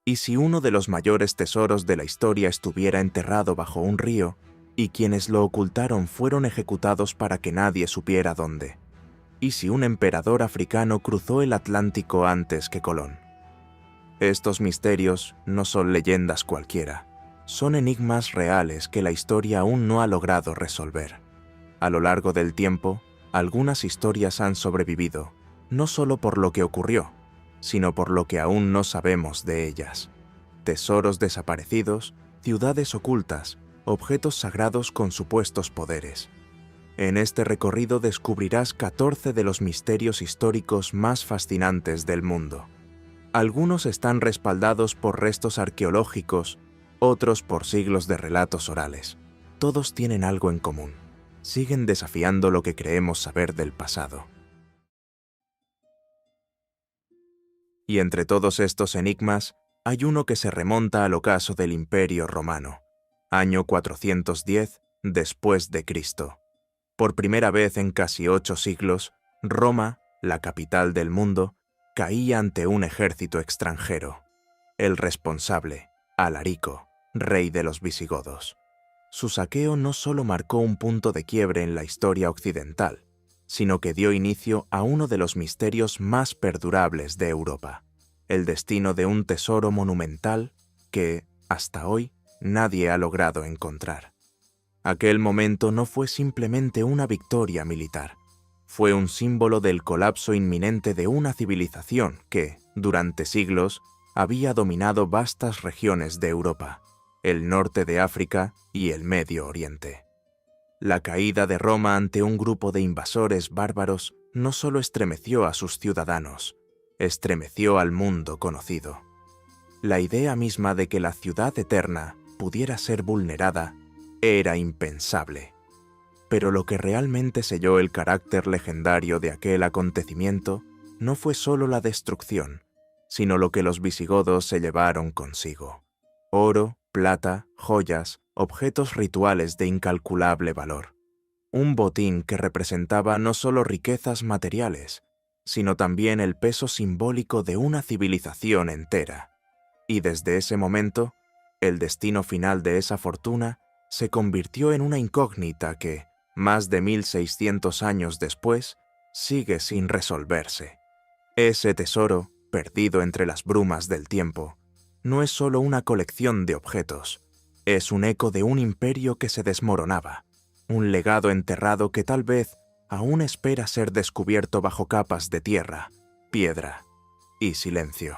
¿Y si uno de los mayores tesoros de la historia estuviera enterrado bajo un río, y quienes lo ocultaron fueron ejecutados para que nadie supiera dónde? ¿Y si un emperador africano cruzó el Atlántico antes que Colón? Estos misterios no son leyendas cualquiera, son enigmas reales que la historia aún no ha logrado resolver. A lo largo del tiempo, algunas historias han sobrevivido, no solo por lo que ocurrió, sino por lo que aún no sabemos de ellas. Tesoros desaparecidos, ciudades ocultas, objetos sagrados con supuestos poderes. En este recorrido descubrirás 14 de los misterios históricos más fascinantes del mundo. Algunos están respaldados por restos arqueológicos, otros por siglos de relatos orales. Todos tienen algo en común. Siguen desafiando lo que creemos saber del pasado. Y entre todos estos enigmas, hay uno que se remonta al ocaso del Imperio Romano, año 410 después de Cristo. Por primera vez en casi 8 siglos, Roma, la capital del mundo, caía ante un ejército extranjero. El responsable, Alarico, rey de los visigodos. Su saqueo no solo marcó un punto de quiebre en la historia occidental, sino que dio inicio a uno de los misterios más perdurables de Europa, el destino de un tesoro monumental que, hasta hoy, nadie ha logrado encontrar. Aquel momento no fue simplemente una victoria militar, fue un símbolo del colapso inminente de una civilización que, durante siglos, había dominado vastas regiones de Europa, el norte de África y el Medio Oriente. La caída de Roma ante un grupo de invasores bárbaros no solo estremeció a sus ciudadanos, estremeció al mundo conocido. La idea misma de que la ciudad eterna pudiera ser vulnerada era impensable. Pero lo que realmente selló el carácter legendario de aquel acontecimiento no fue solo la destrucción, sino lo que los visigodos se llevaron consigo: oro, plata, joyas, objetos rituales de incalculable valor. Un botín que representaba no solo riquezas materiales, sino también el peso simbólico de una civilización entera. Y desde ese momento, el destino final de esa fortuna se convirtió en una incógnita que, más de 1600 años después, sigue sin resolverse. Ese tesoro, perdido entre las brumas del tiempo, no es solo una colección de objetos, es un eco de un imperio que se desmoronaba, un legado enterrado que tal vez aún espera ser descubierto bajo capas de tierra, piedra y silencio.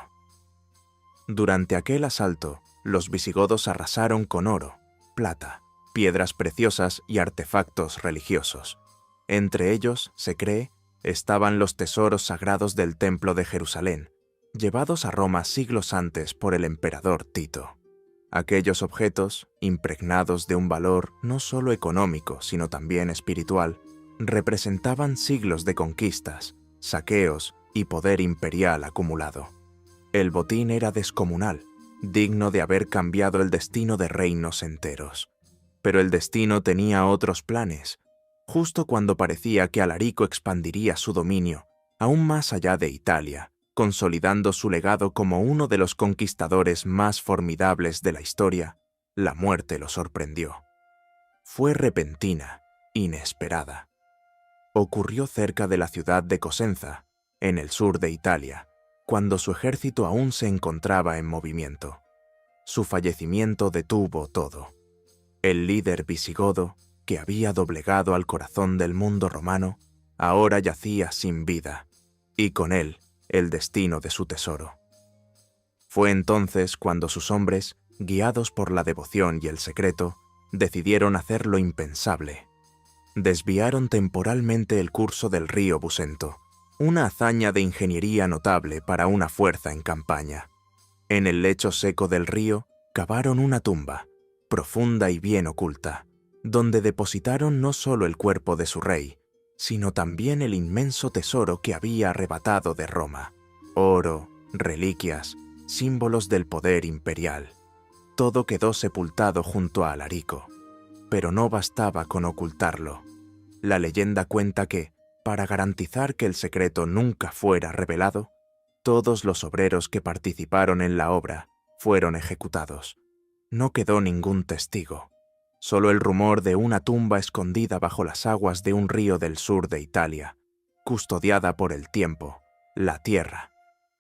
Durante aquel asalto, los visigodos arrasaron con oro, plata, piedras preciosas y artefactos religiosos. Entre ellos, se cree, estaban los tesoros sagrados del Templo de Jerusalén, llevados a Roma siglos antes por el emperador Tito. Aquellos objetos, impregnados de un valor no solo económico, sino también espiritual, representaban siglos de conquistas, saqueos y poder imperial acumulado. El botín era descomunal, digno de haber cambiado el destino de reinos enteros. Pero el destino tenía otros planes. Justo cuando parecía que Alarico expandiría su dominio, aún más allá de Italia, consolidando su legado como uno de los conquistadores más formidables de la historia, la muerte lo sorprendió. Fue repentina, inesperada. Ocurrió cerca de la ciudad de Cosenza, en el sur de Italia, cuando su ejército aún se encontraba en movimiento. Su fallecimiento detuvo todo. El líder visigodo, que había doblegado al corazón del mundo romano, ahora yacía sin vida, y con él el destino de su tesoro. Fue entonces cuando sus hombres, guiados por la devoción y el secreto, decidieron hacer lo impensable. Desviaron temporalmente el curso del río Busento, una hazaña de ingeniería notable para una fuerza en campaña. En el lecho seco del río cavaron una tumba, profunda y bien oculta, donde depositaron no solo el cuerpo de su rey, sino también el inmenso tesoro que había arrebatado de Roma: oro, reliquias, símbolos del poder imperial. Todo quedó sepultado junto a Alarico, pero no bastaba con ocultarlo. La leyenda cuenta que, para garantizar que el secreto nunca fuera revelado, todos los obreros que participaron en la obra fueron ejecutados. No quedó ningún testigo, solo el rumor de una tumba escondida bajo las aguas de un río del sur de Italia, custodiada por el tiempo, la tierra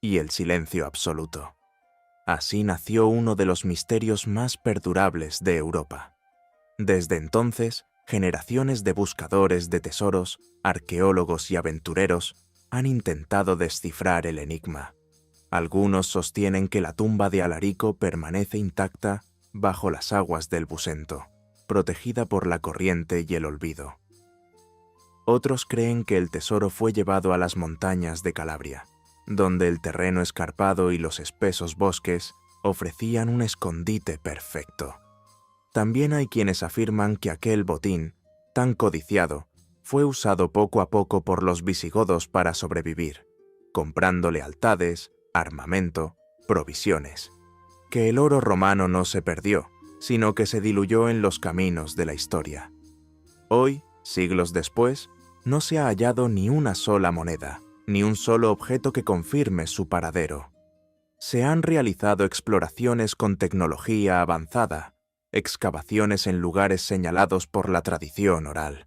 y el silencio absoluto. Así nació uno de los misterios más perdurables de Europa. Desde entonces, generaciones de buscadores de tesoros, arqueólogos y aventureros han intentado descifrar el enigma. Algunos sostienen que la tumba de Alarico permanece intacta bajo las aguas del Busento, protegida por la corriente y el olvido. Otros creen que el tesoro fue llevado a las montañas de Calabria, donde el terreno escarpado y los espesos bosques ofrecían un escondite perfecto. También hay quienes afirman que aquel botín, tan codiciado, fue usado poco a poco por los visigodos para sobrevivir, comprando lealtades, armamento, provisiones. Que el oro romano no se perdió, sino que se diluyó en los caminos de la historia. Hoy, siglos después, no se ha hallado ni una sola moneda, ni un solo objeto que confirme su paradero. Se han realizado exploraciones con tecnología avanzada, excavaciones en lugares señalados por la tradición oral,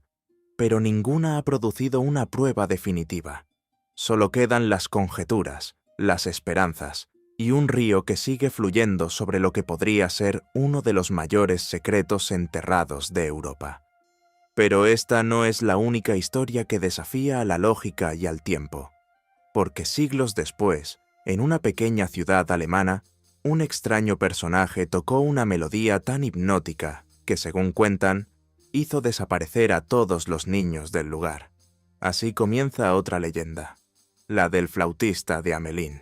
pero ninguna ha producido una prueba definitiva. Solo quedan las conjeturas, las esperanzas y un río que sigue fluyendo sobre lo que podría ser uno de los mayores secretos enterrados de Europa. Pero esta no es la única historia que desafía a la lógica y al tiempo, porque siglos después, en una pequeña ciudad alemana, un extraño personaje tocó una melodía tan hipnótica que, según cuentan, hizo desaparecer a todos los niños del lugar. Así comienza otra leyenda, la del flautista de Hamelin.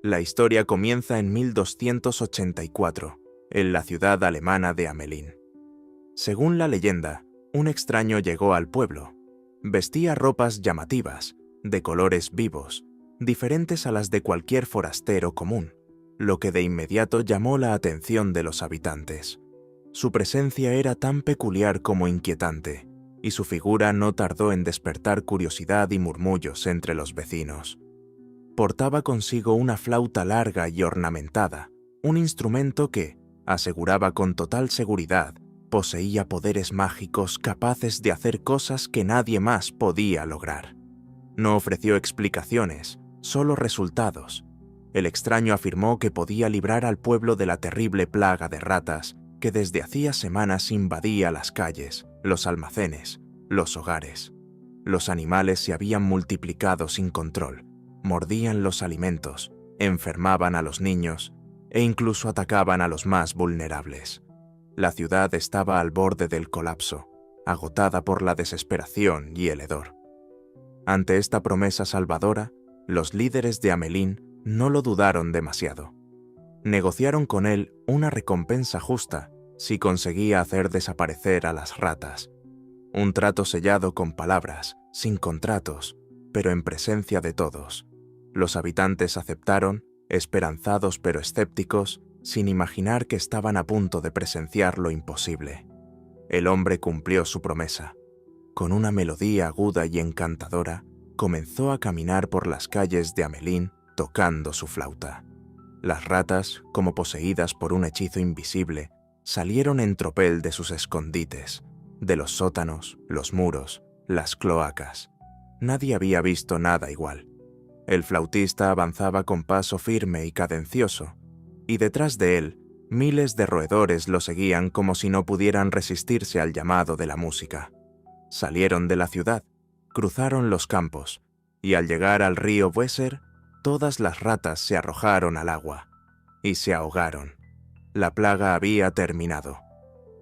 La historia comienza en 1284, en la ciudad alemana de Hamelin. Según la leyenda, un extraño llegó al pueblo. Vestía ropas llamativas, de colores vivos, diferentes a las de cualquier forastero común, lo que de inmediato llamó la atención de los habitantes. Su presencia era tan peculiar como inquietante, y su figura no tardó en despertar curiosidad y murmullos entre los vecinos. Portaba consigo una flauta larga y ornamentada, un instrumento que, aseguraba con total seguridad, poseía poderes mágicos capaces de hacer cosas que nadie más podía lograr. No ofreció explicaciones, solo resultados. El extraño afirmó que podía librar al pueblo de la terrible plaga de ratas que desde hacía semanas invadía las calles, los almacenes, los hogares. Los animales se habían multiplicado sin control, mordían los alimentos, enfermaban a los niños e incluso atacaban a los más vulnerables. La ciudad estaba al borde del colapso, agotada por la desesperación y el hedor. Ante esta promesa salvadora, los líderes de Hamelin no lo dudaron demasiado. Negociaron con él una recompensa justa si conseguía hacer desaparecer a las ratas. Un trato sellado con palabras, sin contratos, pero en presencia de todos. Los habitantes aceptaron, esperanzados pero escépticos, sin imaginar que estaban a punto de presenciar lo imposible. El hombre cumplió su promesa. Con una melodía aguda y encantadora, comenzó a caminar por las calles de Hamelin tocando su flauta. Las ratas, como poseídas por un hechizo invisible, salieron en tropel de sus escondites, de los sótanos, los muros, las cloacas. Nadie había visto nada igual. El flautista avanzaba con paso firme y cadencioso, y detrás de él, miles de roedores lo seguían como si no pudieran resistirse al llamado de la música. Salieron de la ciudad, cruzaron los campos, y al llegar al río Weser, todas las ratas se arrojaron al agua, y se ahogaron. La plaga había terminado.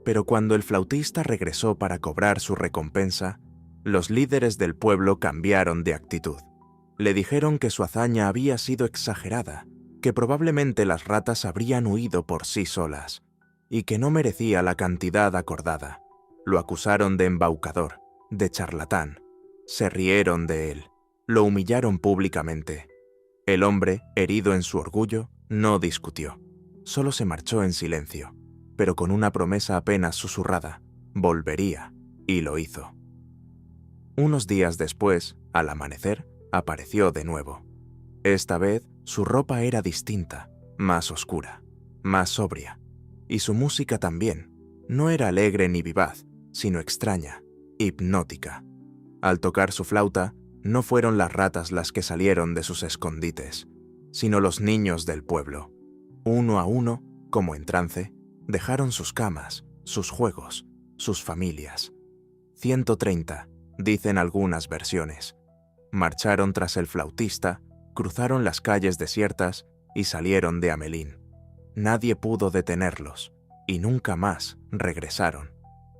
Pero cuando el flautista regresó para cobrar su recompensa, los líderes del pueblo cambiaron de actitud. Le dijeron que su hazaña había sido exagerada, que probablemente las ratas habrían huido por sí solas, y que no merecía la cantidad acordada. Lo acusaron de embaucador, de charlatán. Se rieron de él, lo humillaron públicamente. El hombre, herido en su orgullo, no discutió. Solo se marchó en silencio, pero con una promesa apenas susurrada: volvería, y lo hizo. Unos días después, al amanecer, apareció de nuevo. Esta vez su ropa era distinta, más oscura, más sobria, y su música también. No era alegre ni vivaz, sino extraña, hipnótica. Al tocar su flauta, no fueron las ratas las que salieron de sus escondites, sino los niños del pueblo. Uno a uno, como en trance, dejaron sus camas, sus juegos, sus familias. 130, dicen algunas versiones. Marcharon tras el flautista, cruzaron las calles desiertas y salieron de Hamelín. Nadie pudo detenerlos, y nunca más regresaron.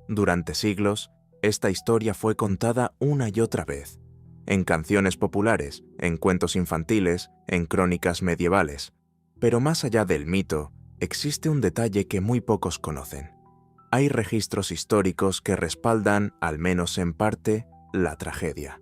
Durante siglos, esta historia fue contada una y otra vez, en canciones populares, en cuentos infantiles, en crónicas medievales. Pero más allá del mito, existe un detalle que muy pocos conocen. Hay registros históricos que respaldan, al menos en parte, la tragedia.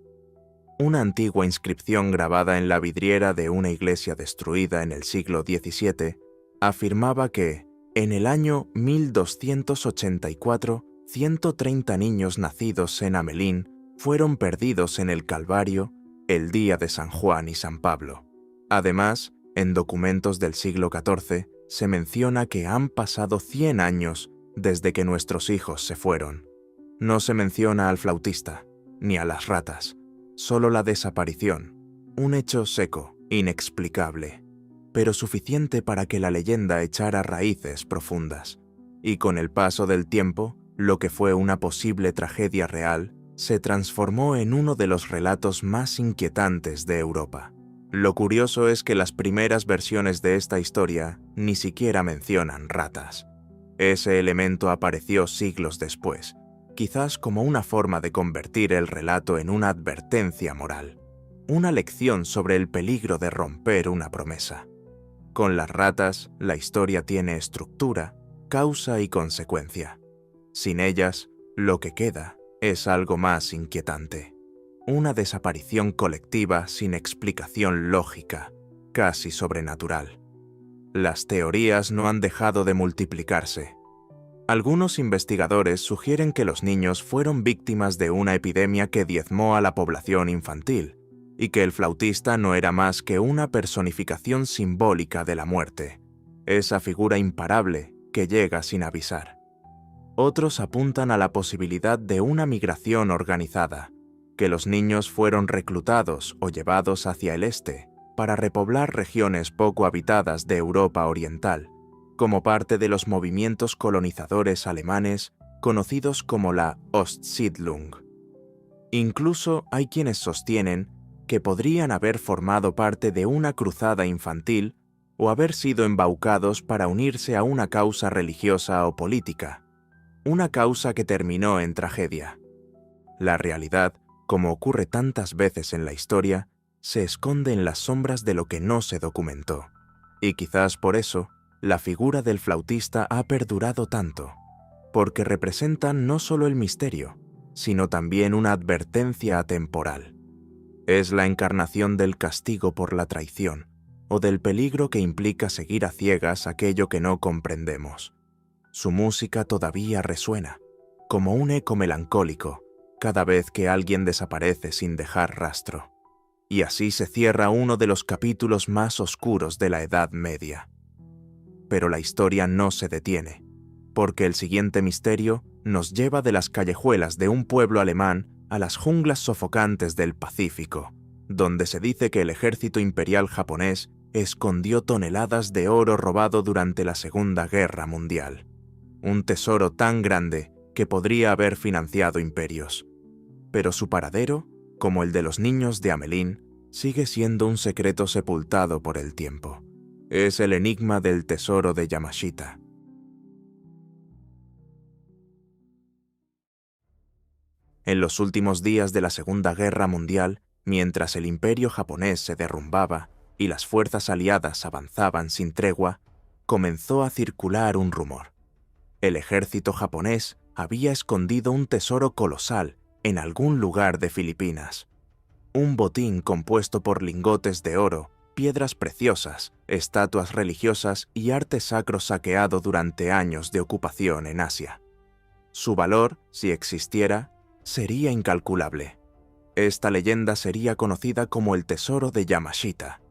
Una antigua inscripción grabada en la vidriera de una iglesia destruida en el siglo XVII afirmaba que, en el año 1284, 130 niños nacidos en Hamelín fueron perdidos en el Calvario el día de San Juan y San Pablo. Además, en documentos del siglo XIV se menciona que han pasado 100 años desde que nuestros hijos se fueron. No se menciona al flautista, ni a las ratas, solo la desaparición, un hecho seco, inexplicable, pero suficiente para que la leyenda echara raíces profundas. Y con el paso del tiempo, lo que fue una posible tragedia real se transformó en uno de los relatos más inquietantes de Europa. Lo curioso es que las primeras versiones de esta historia ni siquiera mencionan ratas. Ese elemento apareció siglos después, quizás como una forma de convertir el relato en una advertencia moral, una lección sobre el peligro de romper una promesa. Con las ratas, la historia tiene estructura, causa y consecuencia. Sin ellas, lo que queda es algo más inquietante. Una desaparición colectiva sin explicación lógica, casi sobrenatural. Las teorías no han dejado de multiplicarse. Algunos investigadores sugieren que los niños fueron víctimas de una epidemia que diezmó a la población infantil, y que el flautista no era más que una personificación simbólica de la muerte, esa figura imparable que llega sin avisar. Otros apuntan a la posibilidad de una migración organizada, que los niños fueron reclutados o llevados hacia el este para repoblar regiones poco habitadas de Europa Oriental, como parte de los movimientos colonizadores alemanes conocidos como la Ostsiedlung. Incluso hay quienes sostienen que podrían haber formado parte de una cruzada infantil o haber sido embaucados para unirse a una causa religiosa o política, una causa que terminó en tragedia. La realidad, como ocurre tantas veces en la historia, se esconde en las sombras de lo que no se documentó, y quizás por eso la figura del flautista ha perdurado tanto, porque representa no solo el misterio, sino también una advertencia atemporal. Es la encarnación del castigo por la traición, o del peligro que implica seguir a ciegas aquello que no comprendemos. Su música todavía resuena, como un eco melancólico, cada vez que alguien desaparece sin dejar rastro. Y así se cierra uno de los capítulos más oscuros de la Edad Media. Pero la historia no se detiene, porque el siguiente misterio nos lleva de las callejuelas de un pueblo alemán a las junglas sofocantes del Pacífico, donde se dice que el ejército imperial japonés escondió toneladas de oro robado durante la Segunda Guerra Mundial. Un tesoro tan grande que podría haber financiado imperios. Pero su paradero, como el de los niños de Hamelín, sigue siendo un secreto sepultado por el tiempo. Es el enigma del tesoro de Yamashita. En los últimos días de la Segunda Guerra Mundial, mientras el imperio japonés se derrumbaba y las fuerzas aliadas avanzaban sin tregua, comenzó a circular un rumor. El ejército japonés había escondido un tesoro colosal en algún lugar de Filipinas. Un botín compuesto por lingotes de oro, piedras preciosas, estatuas religiosas y arte sacro saqueado durante años de ocupación en Asia. Su valor, si existiera, sería incalculable. Esta leyenda sería conocida como el Tesoro de Yamashita.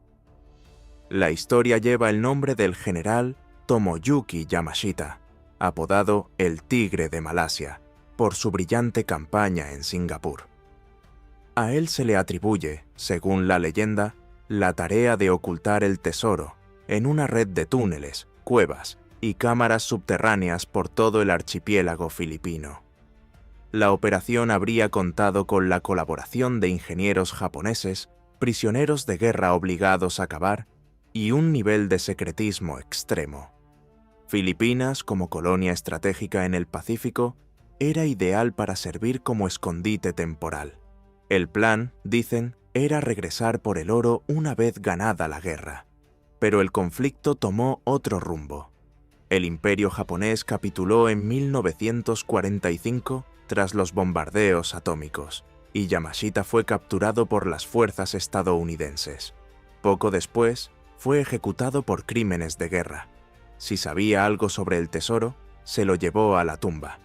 La historia lleva el nombre del general Tomoyuki Yamashita, apodado el Tigre de Malasia, por su brillante campaña en Singapur. A él se le atribuye, según la leyenda, la tarea de ocultar el tesoro en una red de túneles, cuevas y cámaras subterráneas por todo el archipiélago filipino. La operación habría contado con la colaboración de ingenieros japoneses, prisioneros de guerra obligados a cavar y un nivel de secretismo extremo. Filipinas, como colonia estratégica en el Pacífico, era ideal para servir como escondite temporal. El plan, dicen, era regresar por el oro una vez ganada la guerra. Pero el conflicto tomó otro rumbo. El Imperio japonés capituló en 1945 tras los bombardeos atómicos, y Yamashita fue capturado por las fuerzas estadounidenses. Poco después, fue ejecutado por crímenes de guerra. Si sabía algo sobre el tesoro, se lo llevó a la tumba.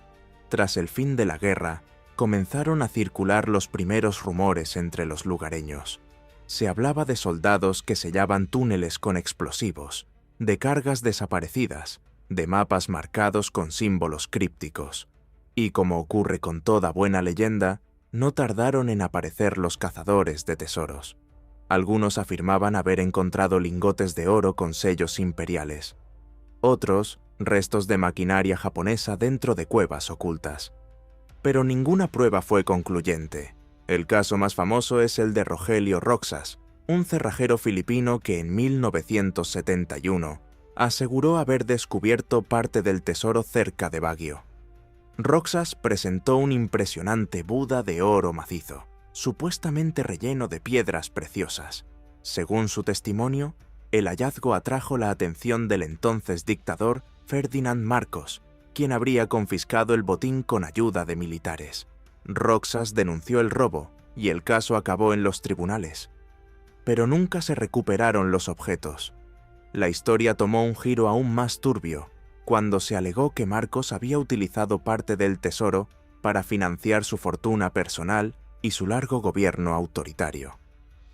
Tras el fin de la guerra, comenzaron a circular los primeros rumores entre los lugareños. Se hablaba de soldados que sellaban túneles con explosivos, de cargas desaparecidas, de mapas marcados con símbolos crípticos. Y como ocurre con toda buena leyenda, no tardaron en aparecer los cazadores de tesoros. Algunos afirmaban haber encontrado lingotes de oro con sellos imperiales. Otros, restos de maquinaria japonesa dentro de cuevas ocultas. Pero ninguna prueba fue concluyente. El caso más famoso es el de Rogelio Roxas, un cerrajero filipino que en 1971 aseguró haber descubierto parte del tesoro cerca de Baguio. Roxas presentó un impresionante Buda de oro macizo, supuestamente relleno de piedras preciosas. Según su testimonio, el hallazgo atrajo la atención del entonces dictador Ferdinand Marcos, quien habría confiscado el botín con ayuda de militares. Roxas denunció el robo y el caso acabó en los tribunales. Pero nunca se recuperaron los objetos. La historia tomó un giro aún más turbio cuando se alegó que Marcos había utilizado parte del tesoro para financiar su fortuna personal y su largo gobierno autoritario.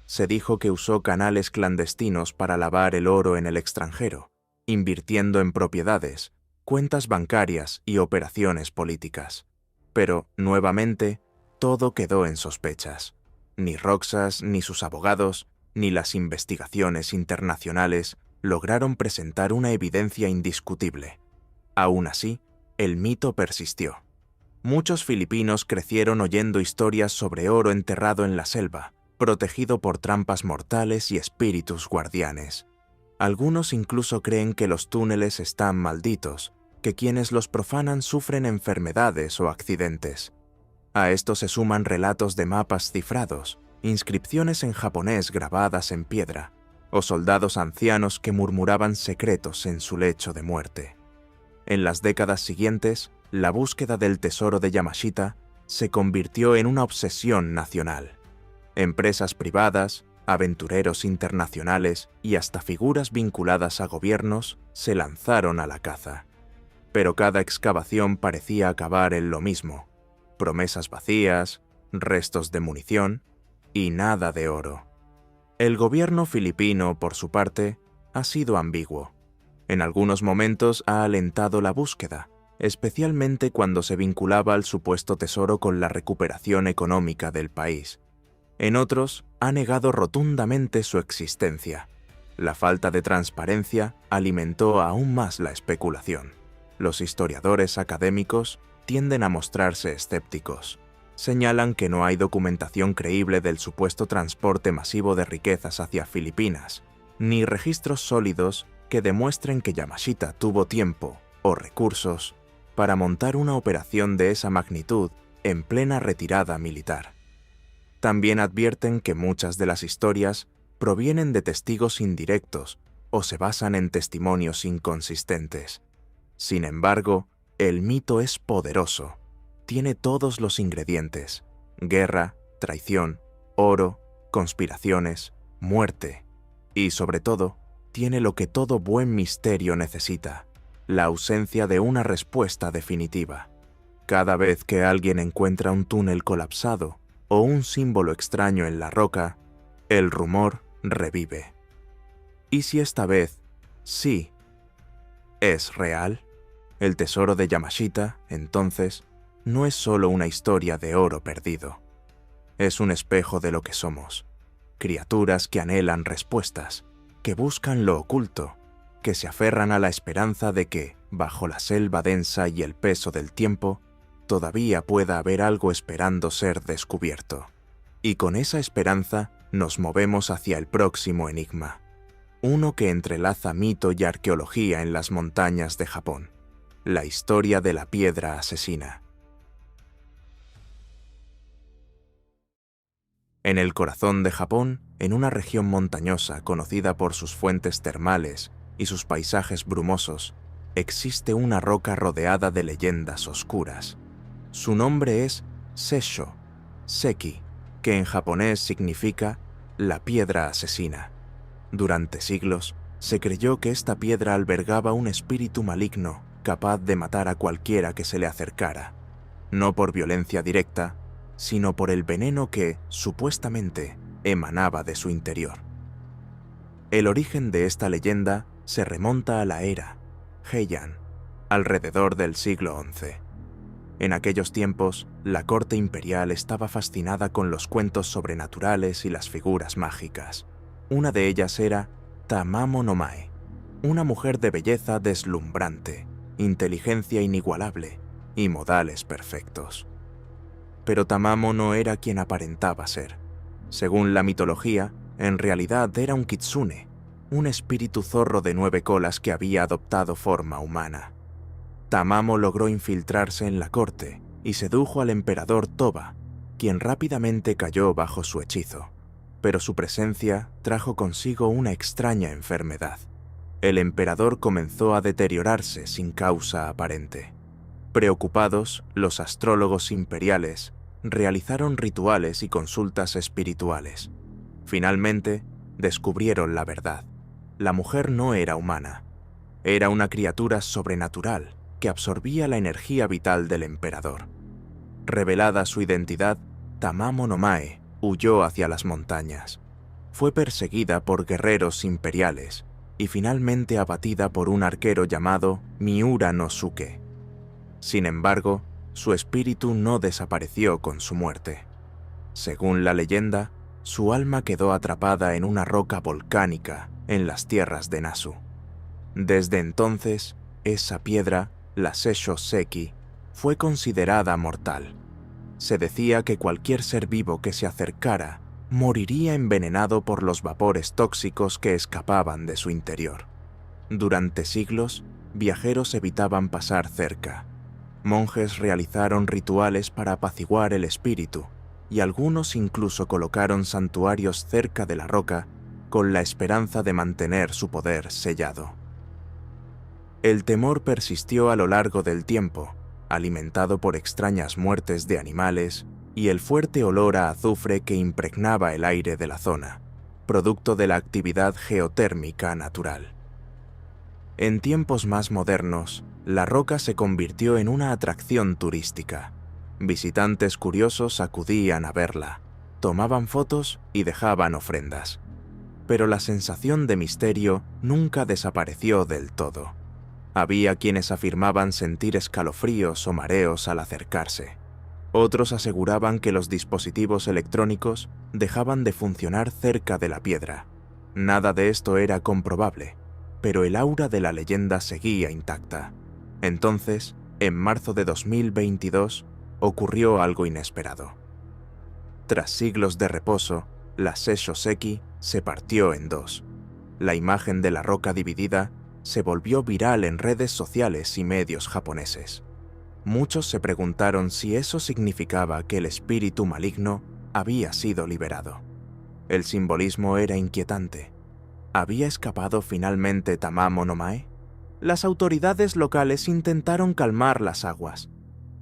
Se dijo que usó canales clandestinos para lavar el oro en el extranjero, invirtiendo en propiedades, cuentas bancarias y operaciones políticas. Pero, nuevamente, todo quedó en sospechas. Ni Roxas, ni sus abogados, ni las investigaciones internacionales lograron presentar una evidencia indiscutible. Aún así, el mito persistió. Muchos filipinos crecieron oyendo historias sobre oro enterrado en la selva, protegido por trampas mortales y espíritus guardianes. Algunos incluso creen que los túneles están malditos, que quienes los profanan sufren enfermedades o accidentes. A esto se suman relatos de mapas cifrados, inscripciones en japonés grabadas en piedra, o soldados ancianos que murmuraban secretos en su lecho de muerte. En las décadas siguientes, la búsqueda del tesoro de Yamashita se convirtió en una obsesión nacional. Empresas privadas, aventureros internacionales y hasta figuras vinculadas a gobiernos se lanzaron a la caza. Pero cada excavación parecía acabar en lo mismo: promesas vacías, restos de munición y nada de oro. El gobierno filipino, por su parte, ha sido ambiguo. En algunos momentos ha alentado la búsqueda, especialmente cuando se vinculaba al supuesto tesoro con la recuperación económica del país. En otros, ha negado rotundamente su existencia. La falta de transparencia alimentó aún más la especulación. Los historiadores académicos tienden a mostrarse escépticos. Señalan que no hay documentación creíble del supuesto transporte masivo de riquezas hacia Filipinas, ni registros sólidos que demuestren que Yamashita tuvo tiempo o recursos para montar una operación de esa magnitud en plena retirada militar. También advierten que muchas de las historias provienen de testigos indirectos o se basan en testimonios inconsistentes. Sin embargo, el mito es poderoso. Tiene todos los ingredientes: guerra, traición, oro, conspiraciones, muerte. Y sobre todo, tiene lo que todo buen misterio necesita: la ausencia de una respuesta definitiva. Cada vez que alguien encuentra un túnel colapsado o un símbolo extraño en la roca, el rumor revive. ¿Y si esta vez sí es real? El tesoro de Yamashita, entonces, no es solo una historia de oro perdido. Es un espejo de lo que somos, criaturas que anhelan respuestas, que buscan lo oculto, que se aferran a la esperanza de que, bajo la selva densa y el peso del tiempo, todavía pueda haber algo esperando ser descubierto. Y con esa esperanza nos movemos hacia el próximo enigma, uno que entrelaza mito y arqueología en las montañas de Japón, la historia de la piedra asesina. En el corazón de Japón, en una región montañosa conocida por sus fuentes termales y sus paisajes brumosos, existe una roca rodeada de leyendas oscuras. Su nombre es Sessho Seki, que en japonés significa la piedra asesina. Durante siglos, se creyó que esta piedra albergaba un espíritu maligno capaz de matar a cualquiera que se le acercara, no por violencia directa, sino por el veneno que, supuestamente, emanaba de su interior. El origen de esta leyenda se remonta a la era Heian, alrededor del siglo XI. En aquellos tiempos, la corte imperial estaba fascinada con los cuentos sobrenaturales y las figuras mágicas. Una de ellas era Tamamo no Mae, una mujer de belleza deslumbrante, inteligencia inigualable y modales perfectos. Pero Tamamo no era quien aparentaba ser. Según la mitología, en realidad era un kitsune, un espíritu zorro de 9 colas que había adoptado forma humana. Tamamo logró infiltrarse en la corte y sedujo al emperador Toba, quien rápidamente cayó bajo su hechizo. Pero su presencia trajo consigo una extraña enfermedad. El emperador comenzó a deteriorarse sin causa aparente. Preocupados, los astrólogos imperiales realizaron rituales y consultas espirituales. Finalmente, descubrieron la verdad. La mujer no era humana. Era una criatura sobrenatural que absorbía la energía vital del emperador. Revelada su identidad, Tamamo no Mae huyó hacia las montañas. Fue perseguida por guerreros imperiales y finalmente abatida por un arquero llamado Miura no Suke. Sin embargo, su espíritu no desapareció con su muerte. Según la leyenda, su alma quedó atrapada en una roca volcánica en las tierras de Nasu. Desde entonces, esa piedra, la Sessho Seki, fue considerada mortal. Se decía que cualquier ser vivo que se acercara moriría envenenado por los vapores tóxicos que escapaban de su interior. Durante siglos, viajeros evitaban pasar cerca. Monjes realizaron rituales para apaciguar el espíritu, y algunos incluso colocaron santuarios cerca de la roca con la esperanza de mantener su poder sellado. El temor persistió a lo largo del tiempo, alimentado por extrañas muertes de animales y el fuerte olor a azufre que impregnaba el aire de la zona, producto de la actividad geotérmica natural. En tiempos más modernos, la roca se convirtió en una atracción turística. Visitantes curiosos acudían a verla, tomaban fotos y dejaban ofrendas. Pero la sensación de misterio nunca desapareció del todo. Había quienes afirmaban sentir escalofríos o mareos al acercarse. Otros aseguraban que los dispositivos electrónicos dejaban de funcionar cerca de la piedra. Nada de esto era comprobable, pero el aura de la leyenda seguía intacta. Entonces, en marzo de 2022, ocurrió algo inesperado. Tras siglos de reposo, la Sessho Seki se partió en dos. La imagen de la roca dividida se volvió viral en redes sociales y medios japoneses. Muchos se preguntaron si eso significaba que el espíritu maligno había sido liberado. El simbolismo era inquietante. ¿Había escapado finalmente Tamamo no Mae? Las autoridades locales intentaron calmar las aguas.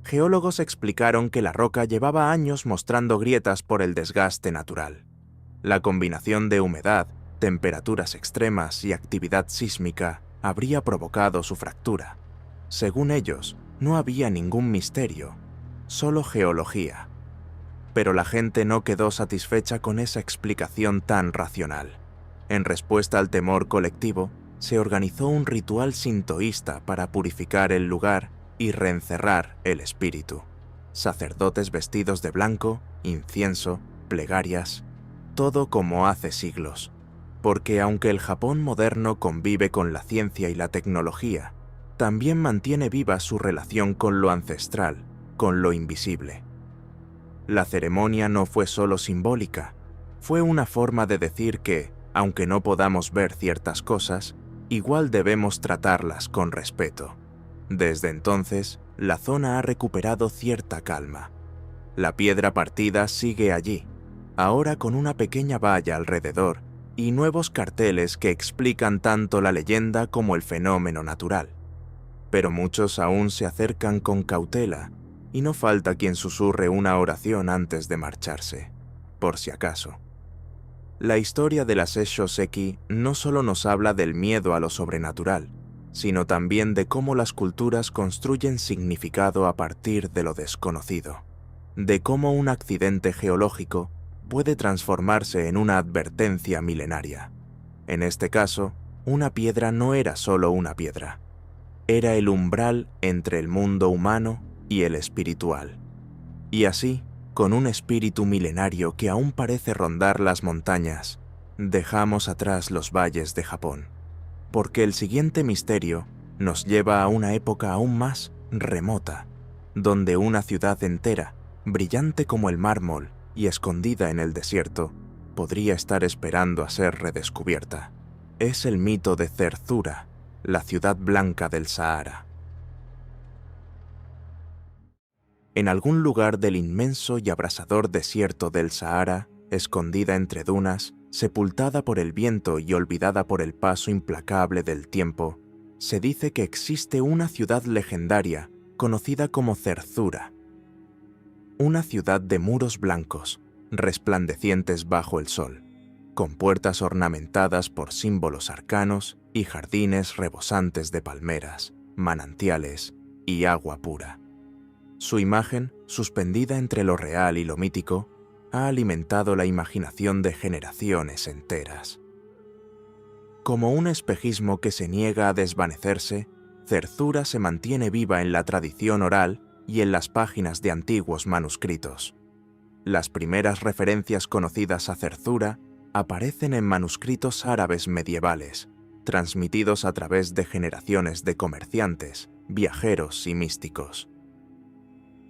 Geólogos explicaron que la roca llevaba años mostrando grietas por el desgaste natural. La combinación de humedad, temperaturas extremas y actividad sísmica habría provocado su fractura. Según ellos, no había ningún misterio, solo geología. Pero la gente no quedó satisfecha con esa explicación tan racional. En respuesta al temor colectivo, se organizó un ritual sintoísta para purificar el lugar y reencerrar el espíritu. Sacerdotes vestidos de blanco, incienso, plegarias, todo como hace siglos. Porque aunque el Japón moderno convive con la ciencia y la tecnología, también mantiene viva su relación con lo ancestral, con lo invisible. La ceremonia no fue solo simbólica, fue una forma de decir que, aunque no podamos ver ciertas cosas, igual debemos tratarlas con respeto. Desde entonces, la zona ha recuperado cierta calma. La piedra partida sigue allí, ahora con una pequeña valla alrededor y nuevos carteles que explican tanto la leyenda como el fenómeno natural. Pero muchos aún se acercan con cautela, y no falta quien susurre una oración antes de marcharse, por si acaso. La historia de la Sessho-seki no solo nos habla del miedo a lo sobrenatural, sino también de cómo las culturas construyen significado a partir de lo desconocido, de cómo un accidente geológico puede transformarse en una advertencia milenaria. En este caso, una piedra no era solo una piedra, era el umbral entre el mundo humano y el espiritual. Y así, con un espíritu milenario que aún parece rondar las montañas, dejamos atrás los valles de Japón, porque el siguiente misterio nos lleva a una época aún más remota, donde una ciudad entera, brillante como el mármol y escondida en el desierto, podría estar esperando a ser redescubierta. Es el mito de Zerzura, la ciudad blanca del Sahara. En algún lugar del inmenso y abrasador desierto del Sahara, escondida entre dunas, sepultada por el viento y olvidada por el paso implacable del tiempo, se dice que existe una ciudad legendaria conocida como Zerzura. Una ciudad de muros blancos, resplandecientes bajo el sol, con puertas ornamentadas por símbolos arcanos y jardines rebosantes de palmeras, manantiales y agua pura. Su imagen, suspendida entre lo real y lo mítico, ha alimentado la imaginación de generaciones enteras. Como un espejismo que se niega a desvanecerse, Zerzura se mantiene viva en la tradición oral y en las páginas de antiguos manuscritos. Las primeras referencias conocidas a Zerzura aparecen en manuscritos árabes medievales, transmitidos a través de generaciones de comerciantes, viajeros y místicos.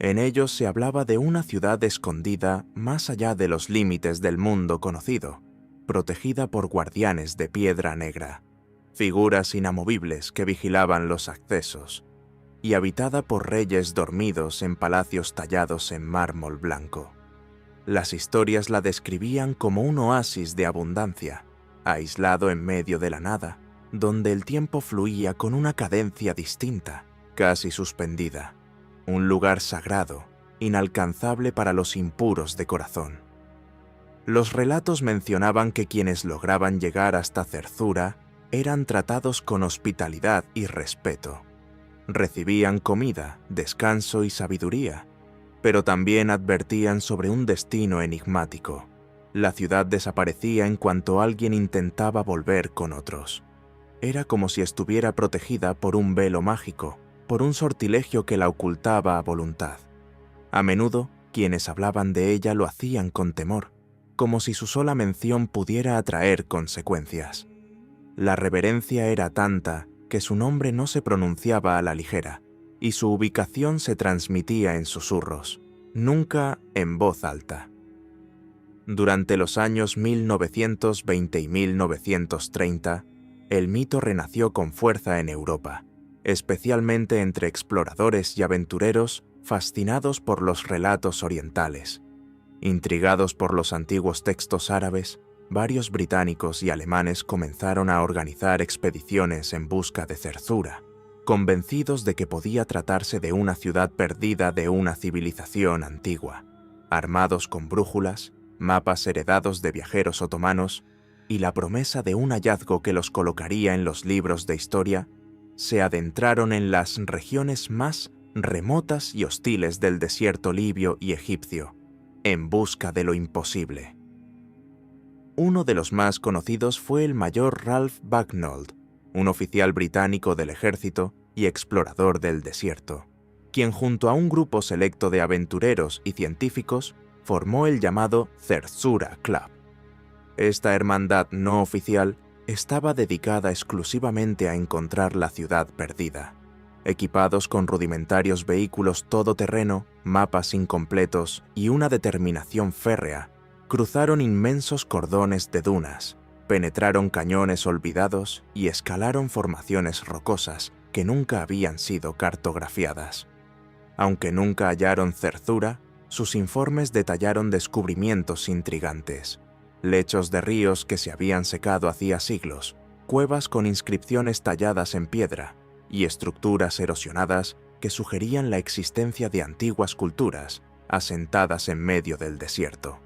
En ellos se hablaba de una ciudad escondida más allá de los límites del mundo conocido, protegida por guardianes de piedra negra, figuras inamovibles que vigilaban los accesos, y habitada por reyes dormidos en palacios tallados en mármol blanco. Las historias la describían como un oasis de abundancia, aislado en medio de la nada, donde el tiempo fluía con una cadencia distinta, casi suspendida. Un lugar sagrado, inalcanzable para los impuros de corazón. Los relatos mencionaban que quienes lograban llegar hasta Zerzura eran tratados con hospitalidad y respeto. Recibían comida, descanso y sabiduría, pero también advertían sobre un destino enigmático. La ciudad desaparecía en cuanto alguien intentaba volver con otros. Era como si estuviera protegida por un velo mágico, por un sortilegio que la ocultaba a voluntad. A menudo, quienes hablaban de ella lo hacían con temor, como si su sola mención pudiera atraer consecuencias. La reverencia era tanta que su nombre no se pronunciaba a la ligera, y su ubicación se transmitía en susurros, nunca en voz alta. Durante los años 1920 y 1930, el mito renació con fuerza en Europa, especialmente entre exploradores y aventureros fascinados por los relatos orientales. Intrigados por los antiguos textos árabes, varios británicos y alemanes comenzaron a organizar expediciones en busca de Zerzura, convencidos de que podía tratarse de una ciudad perdida de una civilización antigua, armados con brújulas, mapas heredados de viajeros otomanos y la promesa de un hallazgo que los colocaría en los libros de historia. Se adentraron en las regiones más remotas y hostiles del desierto libio y egipcio, en busca de lo imposible. Uno de los más conocidos fue el mayor Ralph Bagnold, un oficial británico del ejército y explorador del desierto, quien junto a un grupo selecto de aventureros y científicos formó el llamado Zerzura Club. Esta hermandad no oficial estaba dedicada exclusivamente a encontrar la ciudad perdida. Equipados con rudimentarios vehículos todoterreno, mapas incompletos y una determinación férrea, cruzaron inmensos cordones de dunas, penetraron cañones olvidados y escalaron formaciones rocosas que nunca habían sido cartografiadas. Aunque nunca hallaron Zerzura, sus informes detallaron descubrimientos intrigantes: lechos de ríos que se habían secado hacía siglos, cuevas con inscripciones talladas en piedra y estructuras erosionadas que sugerían la existencia de antiguas culturas asentadas en medio del desierto.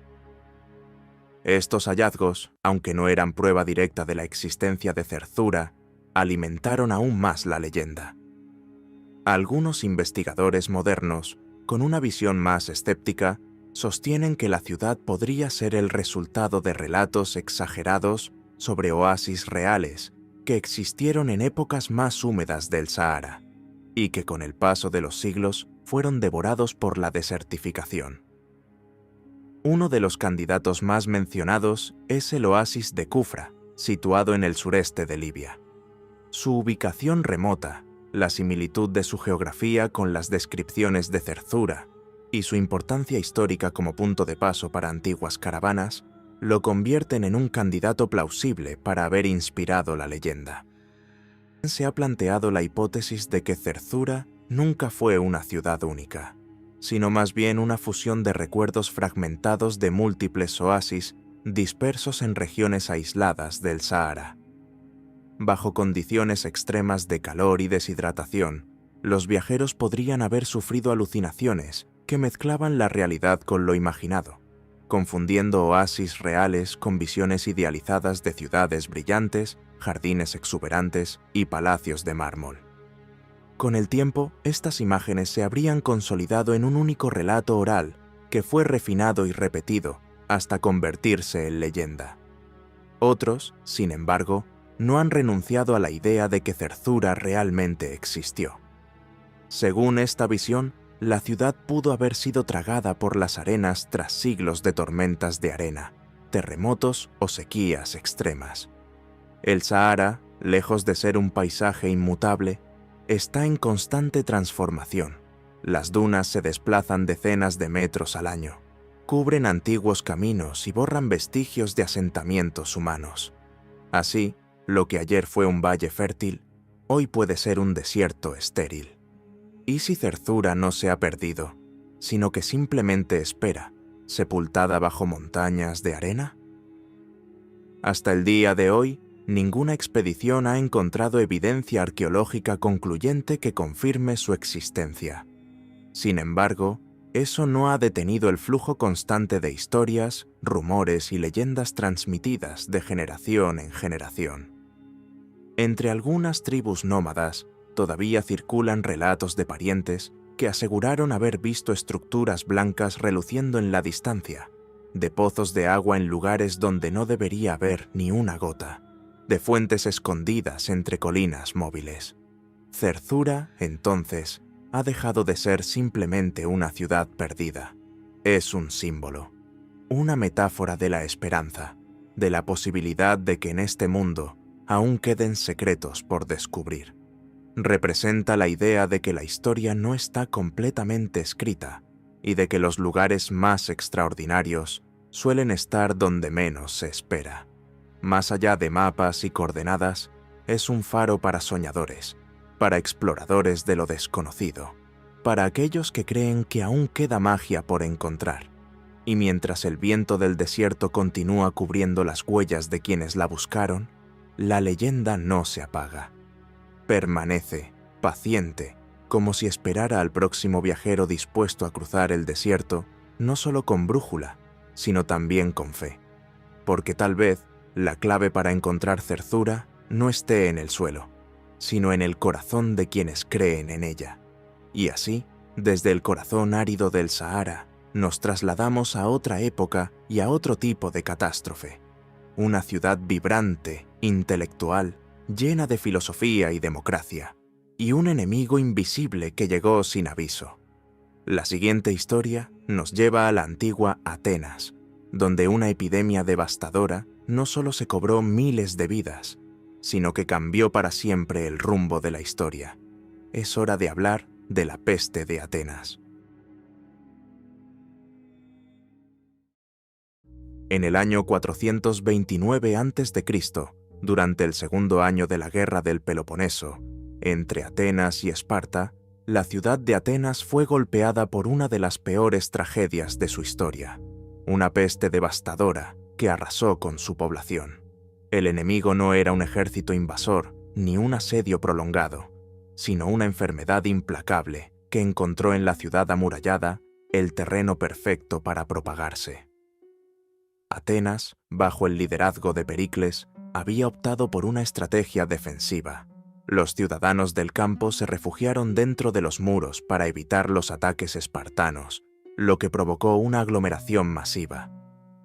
Estos hallazgos, aunque no eran prueba directa de la existencia de Zerzura, alimentaron aún más la leyenda. Algunos investigadores modernos, con una visión más escéptica, sostienen que la ciudad podría ser el resultado de relatos exagerados sobre oasis reales que existieron en épocas más húmedas del Sahara y que con el paso de los siglos fueron devorados por la desertificación. Uno de los candidatos más mencionados es el oasis de Kufra, situado en el sureste de Libia. Su ubicación remota, la similitud de su geografía con las descripciones de Zerzura y su importancia histórica como punto de paso para antiguas caravanas, lo convierten en un candidato plausible para haber inspirado la leyenda. Se ha planteado la hipótesis de que Zerzura nunca fue una ciudad única, sino más bien una fusión de recuerdos fragmentados de múltiples oasis dispersos en regiones aisladas del Sahara. Bajo condiciones extremas de calor y deshidratación, los viajeros podrían haber sufrido alucinaciones que mezclaban la realidad con lo imaginado, confundiendo oasis reales con visiones idealizadas de ciudades brillantes, jardines exuberantes y palacios de mármol. Con el tiempo, estas imágenes se habrían consolidado en un único relato oral que fue refinado y repetido hasta convertirse en leyenda. Otros, sin embargo, no han renunciado a la idea de que Zerzura realmente existió. Según esta visión, la ciudad pudo haber sido tragada por las arenas tras siglos de tormentas de arena, terremotos o sequías extremas. El Sahara, lejos de ser un paisaje inmutable, está en constante transformación. Las dunas se desplazan decenas de metros al año, cubren antiguos caminos y borran vestigios de asentamientos humanos. Así, lo que ayer fue un valle fértil, hoy puede ser un desierto estéril. ¿Y si Zerzura no se ha perdido, sino que simplemente espera, sepultada bajo montañas de arena? Hasta el día de hoy, ninguna expedición ha encontrado evidencia arqueológica concluyente que confirme su existencia. Sin embargo, eso no ha detenido el flujo constante de historias, rumores y leyendas transmitidas de generación en generación. Entre algunas tribus nómadas, todavía circulan relatos de parientes que aseguraron haber visto estructuras blancas reluciendo en la distancia, de pozos de agua en lugares donde no debería haber ni una gota, de fuentes escondidas entre colinas móviles. Zerzura, entonces, ha dejado de ser simplemente una ciudad perdida. Es un símbolo, una metáfora de la esperanza, de la posibilidad de que en este mundo aún queden secretos por descubrir. Representa la idea de que la historia no está completamente escrita y de que los lugares más extraordinarios suelen estar donde menos se espera. Más allá de mapas y coordenadas, es un faro para soñadores, para exploradores de lo desconocido, para aquellos que creen que aún queda magia por encontrar. Y mientras el viento del desierto continúa cubriendo las huellas de quienes la buscaron, la leyenda no se apaga. Permanece, paciente, como si esperara al próximo viajero dispuesto a cruzar el desierto, no solo con brújula, sino también con fe. Porque tal vez la clave para encontrar Zerzura no esté en el suelo, sino en el corazón de quienes creen en ella. Y así, desde el corazón árido del Sahara, nos trasladamos a otra época y a otro tipo de catástrofe. Una ciudad vibrante, intelectual, llena de filosofía y democracia, y un enemigo invisible que llegó sin aviso. La siguiente historia nos lleva a la antigua Atenas, donde una epidemia devastadora no solo se cobró miles de vidas, sino que cambió para siempre el rumbo de la historia. Es hora de hablar de la peste de Atenas. En el año 429 a.C., durante el segundo año de la Guerra del Peloponeso, entre Atenas y Esparta, la ciudad de Atenas fue golpeada por una de las peores tragedias de su historia, una peste devastadora que arrasó con su población. El enemigo no era un ejército invasor ni un asedio prolongado, sino una enfermedad implacable que encontró en la ciudad amurallada el terreno perfecto para propagarse. Atenas, bajo el liderazgo de Pericles, había optado por una estrategia defensiva. Los ciudadanos del campo se refugiaron dentro de los muros para evitar los ataques espartanos, lo que provocó una aglomeración masiva.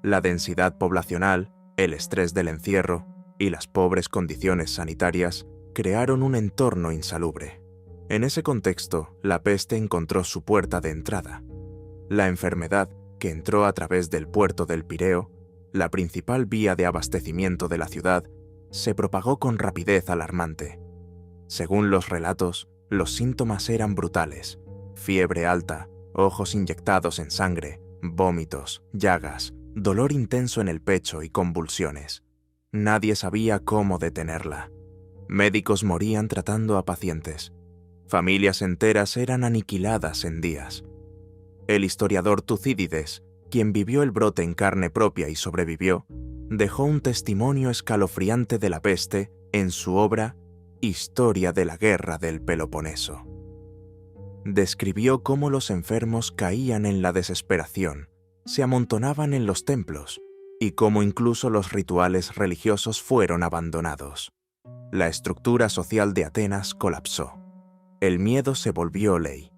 La densidad poblacional, el estrés del encierro y las pobres condiciones sanitarias crearon un entorno insalubre. En ese contexto, la peste encontró su puerta de entrada. La enfermedad, que entró a través del puerto del Pireo, la principal vía de abastecimiento de la ciudad, se propagó con rapidez alarmante. Según los relatos, los síntomas eran brutales: fiebre alta, ojos inyectados en sangre, vómitos, llagas, dolor intenso en el pecho y convulsiones. Nadie sabía cómo detenerla. Médicos morían tratando a pacientes. Familias enteras eran aniquiladas en días. El historiador Tucídides, quien vivió el brote en carne propia y sobrevivió, dejó un testimonio escalofriante de la peste en su obra Historia de la Guerra del Peloponeso. Describió cómo los enfermos caían en la desesperación, se amontonaban en los templos, y cómo incluso los rituales religiosos fueron abandonados. La estructura social de Atenas colapsó. El miedo se volvió ley.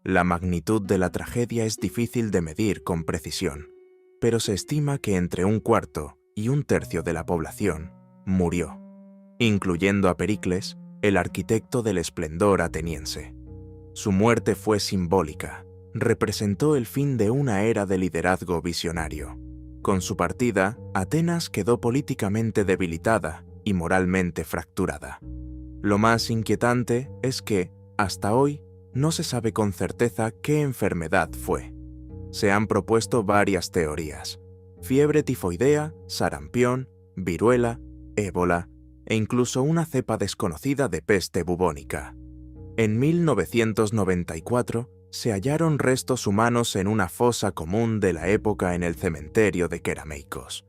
La magnitud de la tragedia es difícil de medir con precisión, pero se estima que entre un cuarto y un tercio de la población murió, incluyendo a Pericles, el arquitecto del esplendor ateniense. Su muerte fue simbólica, representó el fin de una era de liderazgo visionario. Con su partida, Atenas quedó políticamente debilitada y moralmente fracturada. Lo más inquietante es que, hasta hoy, no se sabe con certeza qué enfermedad fue. Se han propuesto varias teorías: fiebre tifoidea, sarampión, viruela, ébola e incluso una cepa desconocida de peste bubónica. En 1994 se hallaron restos humanos en una fosa común de la época en el cementerio de Kerameikos.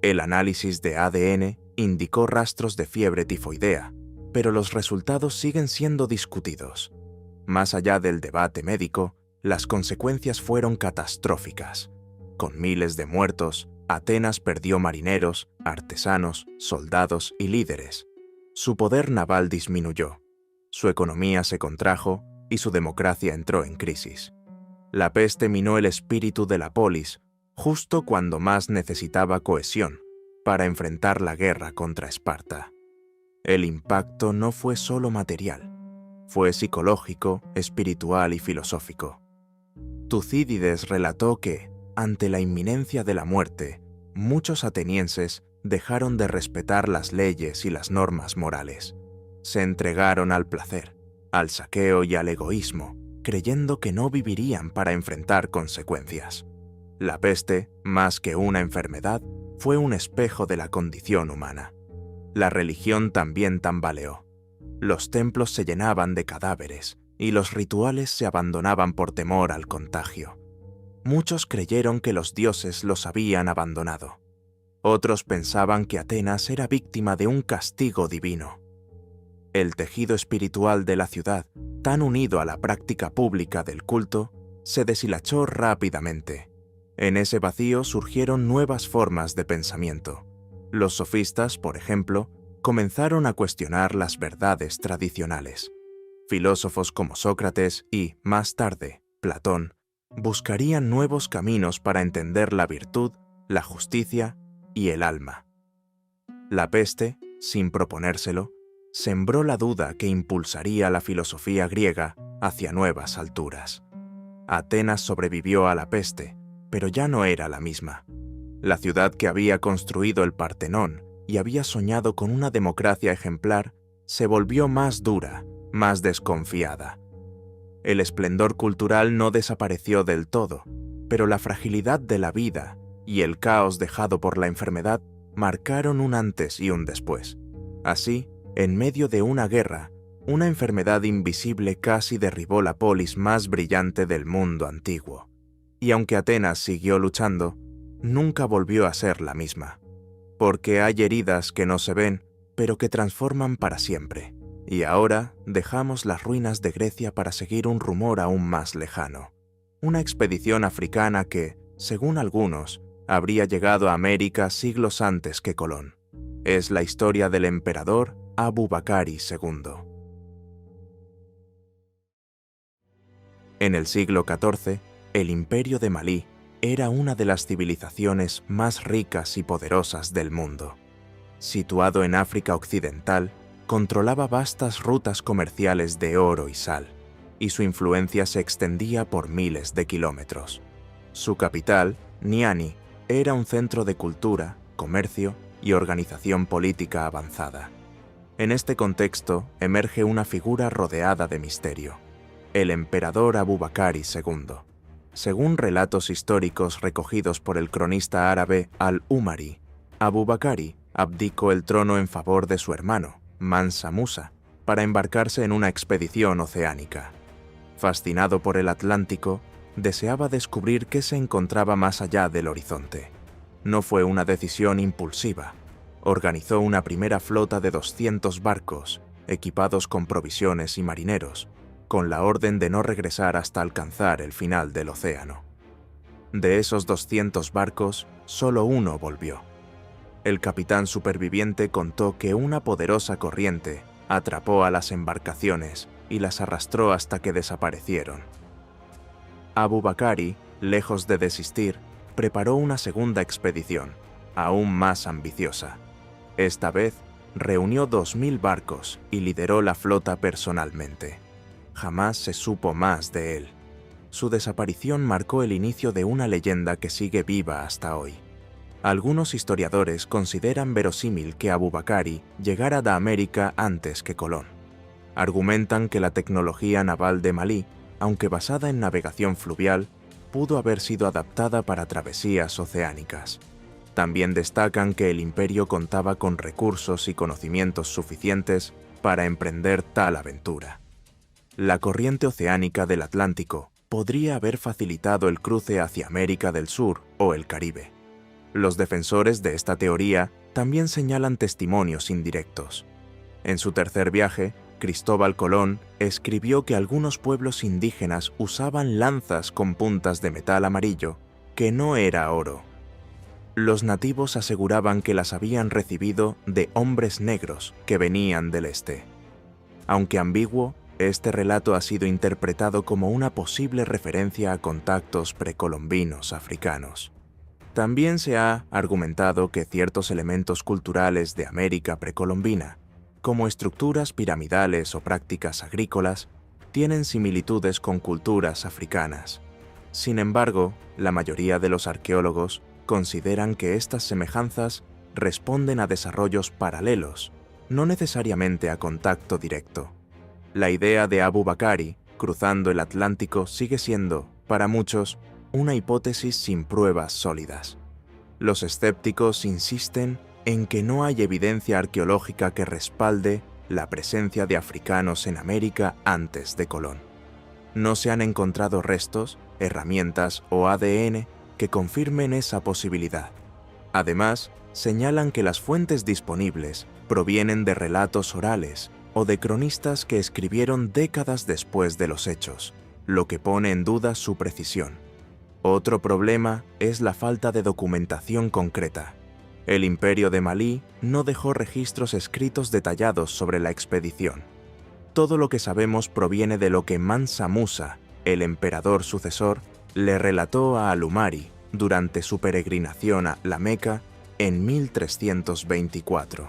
El análisis de ADN indicó rastros de fiebre tifoidea, pero los resultados siguen siendo discutidos. Más allá del debate médico, las consecuencias fueron catastróficas. Con miles de muertos, Atenas perdió marineros, artesanos, soldados y líderes. Su poder naval disminuyó, su economía se contrajo y su democracia entró en crisis. La peste minó el espíritu de la polis justo cuando más necesitaba cohesión para enfrentar la guerra contra Esparta. El impacto no fue solo material, fue psicológico, espiritual y filosófico. Tucídides relató que, ante la inminencia de la muerte, muchos atenienses dejaron de respetar las leyes y las normas morales. Se entregaron al placer, al saqueo y al egoísmo, creyendo que no vivirían para enfrentar consecuencias. La peste, más que una enfermedad, fue un espejo de la condición humana. La religión también tambaleó. Los templos se llenaban de cadáveres y los rituales se abandonaban por temor al contagio. Muchos creyeron que los dioses los habían abandonado. Otros pensaban que Atenas era víctima de un castigo divino. El tejido espiritual de la ciudad, tan unido a la práctica pública del culto, se deshilachó rápidamente. En ese vacío surgieron nuevas formas de pensamiento. Los sofistas, por ejemplo, comenzaron a cuestionar las verdades tradicionales. Filósofos como Sócrates y, más tarde, Platón, buscarían nuevos caminos para entender la virtud, la justicia y el alma. La peste, sin proponérselo, sembró la duda que impulsaría la filosofía griega hacia nuevas alturas. Atenas sobrevivió a la peste, pero ya no era la misma. La ciudad que había construido el Partenón y había soñado con una democracia ejemplar se volvió más dura, más desconfiada. El esplendor cultural no desapareció del todo, pero la fragilidad de la vida y el caos dejado por la enfermedad marcaron un antes y un después. Así, en medio de una guerra, una enfermedad invisible casi derribó la polis más brillante del mundo antiguo. Y aunque Atenas siguió luchando, nunca volvió a ser la misma. Porque hay heridas que no se ven, pero que transforman para siempre. Y ahora dejamos las ruinas de Grecia para seguir un rumor aún más lejano. Una expedición africana que, según algunos, habría llegado a América siglos antes que Colón. Es la historia del emperador Abu Bakari II. En el siglo XIV, el Imperio de Malí era una de las civilizaciones más ricas y poderosas del mundo. Situado en África Occidental, controlaba vastas rutas comerciales de oro y sal, y su influencia se extendía por miles de kilómetros. Su capital, Niani, era un centro de cultura, comercio y organización política avanzada. En este contexto emerge una figura rodeada de misterio: el emperador Abu Bakari II. Según relatos históricos recogidos por el cronista árabe Al-Umari, Abu Bakari abdicó el trono en favor de su hermano, Mansa Musa, para embarcarse en una expedición oceánica. Fascinado por el Atlántico, deseaba descubrir qué se encontraba más allá del horizonte. No fue una decisión impulsiva. Organizó una primera flota de 200 barcos, equipados con provisiones y marineros, con la orden de no regresar hasta alcanzar el final del océano. De esos 200 barcos, solo uno volvió. El capitán superviviente contó que una poderosa corriente atrapó a las embarcaciones y las arrastró hasta que desaparecieron. Abu Bakari, lejos de desistir, preparó una segunda expedición, aún más ambiciosa. Esta vez, reunió 2000 barcos y lideró la flota personalmente. Jamás se supo más de él. Su desaparición marcó el inicio de una leyenda que sigue viva hasta hoy. Algunos historiadores consideran verosímil que Abu Bakari llegara a América antes que Colón. Argumentan que la tecnología naval de Malí, aunque basada en navegación fluvial, pudo haber sido adaptada para travesías oceánicas. También destacan que el imperio contaba con recursos y conocimientos suficientes para emprender tal aventura. La corriente oceánica del Atlántico podría haber facilitado el cruce hacia América del Sur o el Caribe. Los defensores de esta teoría también señalan testimonios indirectos. En su tercer viaje, Cristóbal Colón escribió que algunos pueblos indígenas usaban lanzas con puntas de metal amarillo, que no era oro. Los nativos aseguraban que las habían recibido de hombres negros que venían del este. Aunque ambiguo, este relato ha sido interpretado como una posible referencia a contactos precolombinos africanos. También se ha argumentado que ciertos elementos culturales de América precolombina, como estructuras piramidales o prácticas agrícolas, tienen similitudes con culturas africanas. Sin embargo, la mayoría de los arqueólogos consideran que estas semejanzas responden a desarrollos paralelos, no necesariamente a contacto directo. La idea de Abu Bakari cruzando el Atlántico sigue siendo, para muchos, una hipótesis sin pruebas sólidas. Los escépticos insisten en que no hay evidencia arqueológica que respalde la presencia de africanos en América antes de Colón. No se han encontrado restos, herramientas o ADN que confirmen esa posibilidad. Además, señalan que las fuentes disponibles provienen de relatos orales o de cronistas que escribieron décadas después de los hechos, lo que pone en duda su precisión. Otro problema es la falta de documentación concreta. El Imperio de Malí no dejó registros escritos detallados sobre la expedición. Todo lo que sabemos proviene de lo que Mansa Musa, el emperador sucesor, le relató a Al-Umari durante su peregrinación a la Meca en 1324.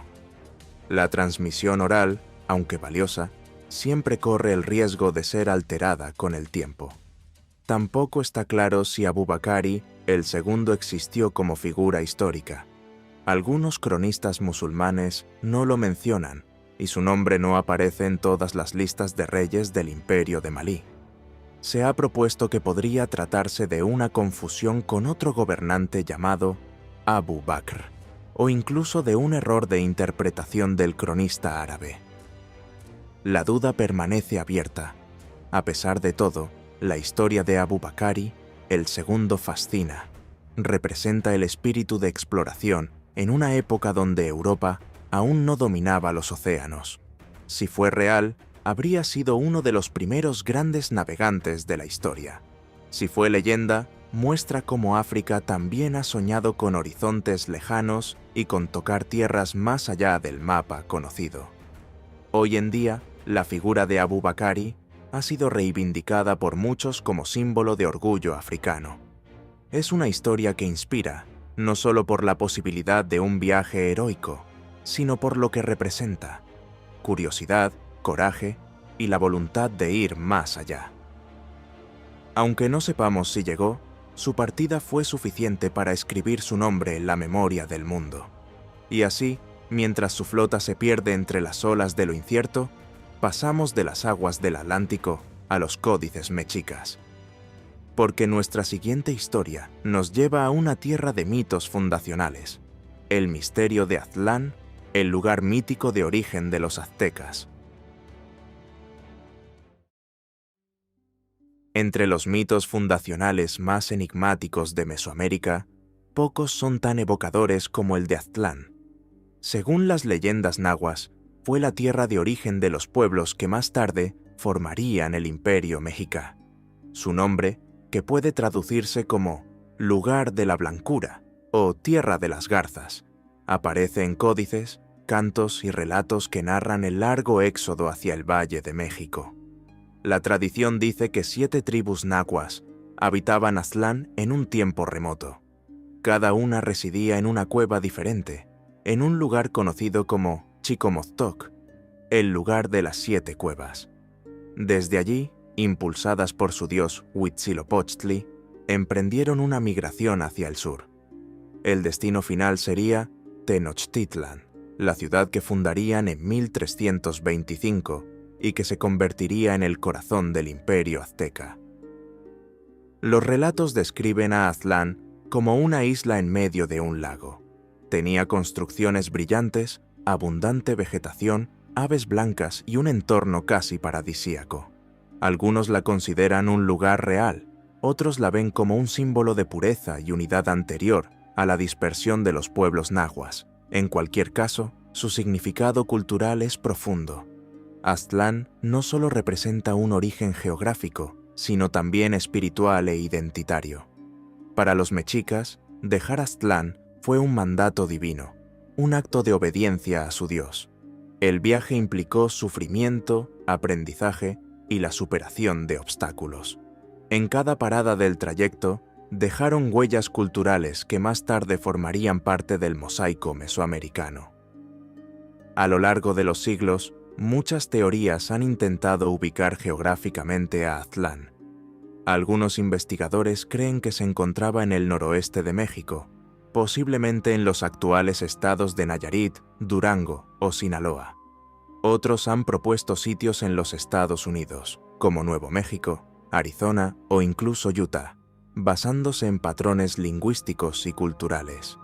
La transmisión oral, aunque valiosa, siempre corre el riesgo de ser alterada con el tiempo. Tampoco está claro si Abu Bakari el segundo existió como figura histórica. Algunos cronistas musulmanes no lo mencionan y su nombre no aparece en todas las listas de reyes del Imperio de Malí. Se ha propuesto que podría tratarse de una confusión con otro gobernante llamado Abu Bakr, o incluso de un error de interpretación del cronista árabe. La duda permanece abierta. A pesar de todo, la historia de Abu Bakari, el segundo, fascina. Representa el espíritu de exploración en una época donde Europa aún no dominaba los océanos. Si fue real, habría sido uno de los primeros grandes navegantes de la historia. Si fue leyenda, muestra cómo África también ha soñado con horizontes lejanos y con tocar tierras más allá del mapa conocido. Hoy en día, la figura de Abu Bakari ha sido reivindicada por muchos como símbolo de orgullo africano. Es una historia que inspira, no solo por la posibilidad de un viaje heroico, sino por lo que representa: curiosidad, coraje y la voluntad de ir más allá. Aunque no sepamos si llegó, su partida fue suficiente para escribir su nombre en la memoria del mundo. Y así, mientras su flota se pierde entre las olas de lo incierto, pasamos de las aguas del Atlántico a los códices mexicas. Porque nuestra siguiente historia nos lleva a una tierra de mitos fundacionales: el misterio de Aztlán, el lugar mítico de origen de los aztecas. Entre los mitos fundacionales más enigmáticos de Mesoamérica, pocos son tan evocadores como el de Aztlán. Según las leyendas nahuas, fue la tierra de origen de los pueblos que más tarde formarían el Imperio Mexica. Su nombre, que puede traducirse como lugar de la blancura o tierra de las garzas, aparece en códices, cantos y relatos que narran el largo éxodo hacia el Valle de México. La tradición dice que 7 tribus nahuas habitaban Aztlán en un tiempo remoto. Cada una residía en una cueva diferente, en un lugar conocido como Chicomoztoc, el lugar de las 7 cuevas. Desde allí, impulsadas por su dios Huitzilopochtli, emprendieron una migración hacia el sur. El destino final sería Tenochtitlan, la ciudad que fundarían en 1325 y que se convertiría en el corazón del imperio azteca. Los relatos describen a Aztlán como una isla en medio de un lago. Tenía construcciones brillantes, abundante vegetación, aves blancas y un entorno casi paradisíaco. Algunos la consideran un lugar real, otros la ven como un símbolo de pureza y unidad anterior a la dispersión de los pueblos nahuas. En cualquier caso, su significado cultural es profundo. Aztlán no solo representa un origen geográfico, sino también espiritual e identitario. Para los mexicas, dejar Aztlán fue un mandato divino, un acto de obediencia a su dios. El viaje implicó sufrimiento, aprendizaje y la superación de obstáculos. En cada parada del trayecto, dejaron huellas culturales que más tarde formarían parte del mosaico mesoamericano. A lo largo de los siglos, muchas teorías han intentado ubicar geográficamente a Aztlán. Algunos investigadores creen que se encontraba en el noroeste de México, posiblemente en los actuales estados de Nayarit, Durango o Sinaloa. Otros han propuesto sitios en los Estados Unidos, como Nuevo México, Arizona o incluso Utah, basándose en patrones lingüísticos y culturales.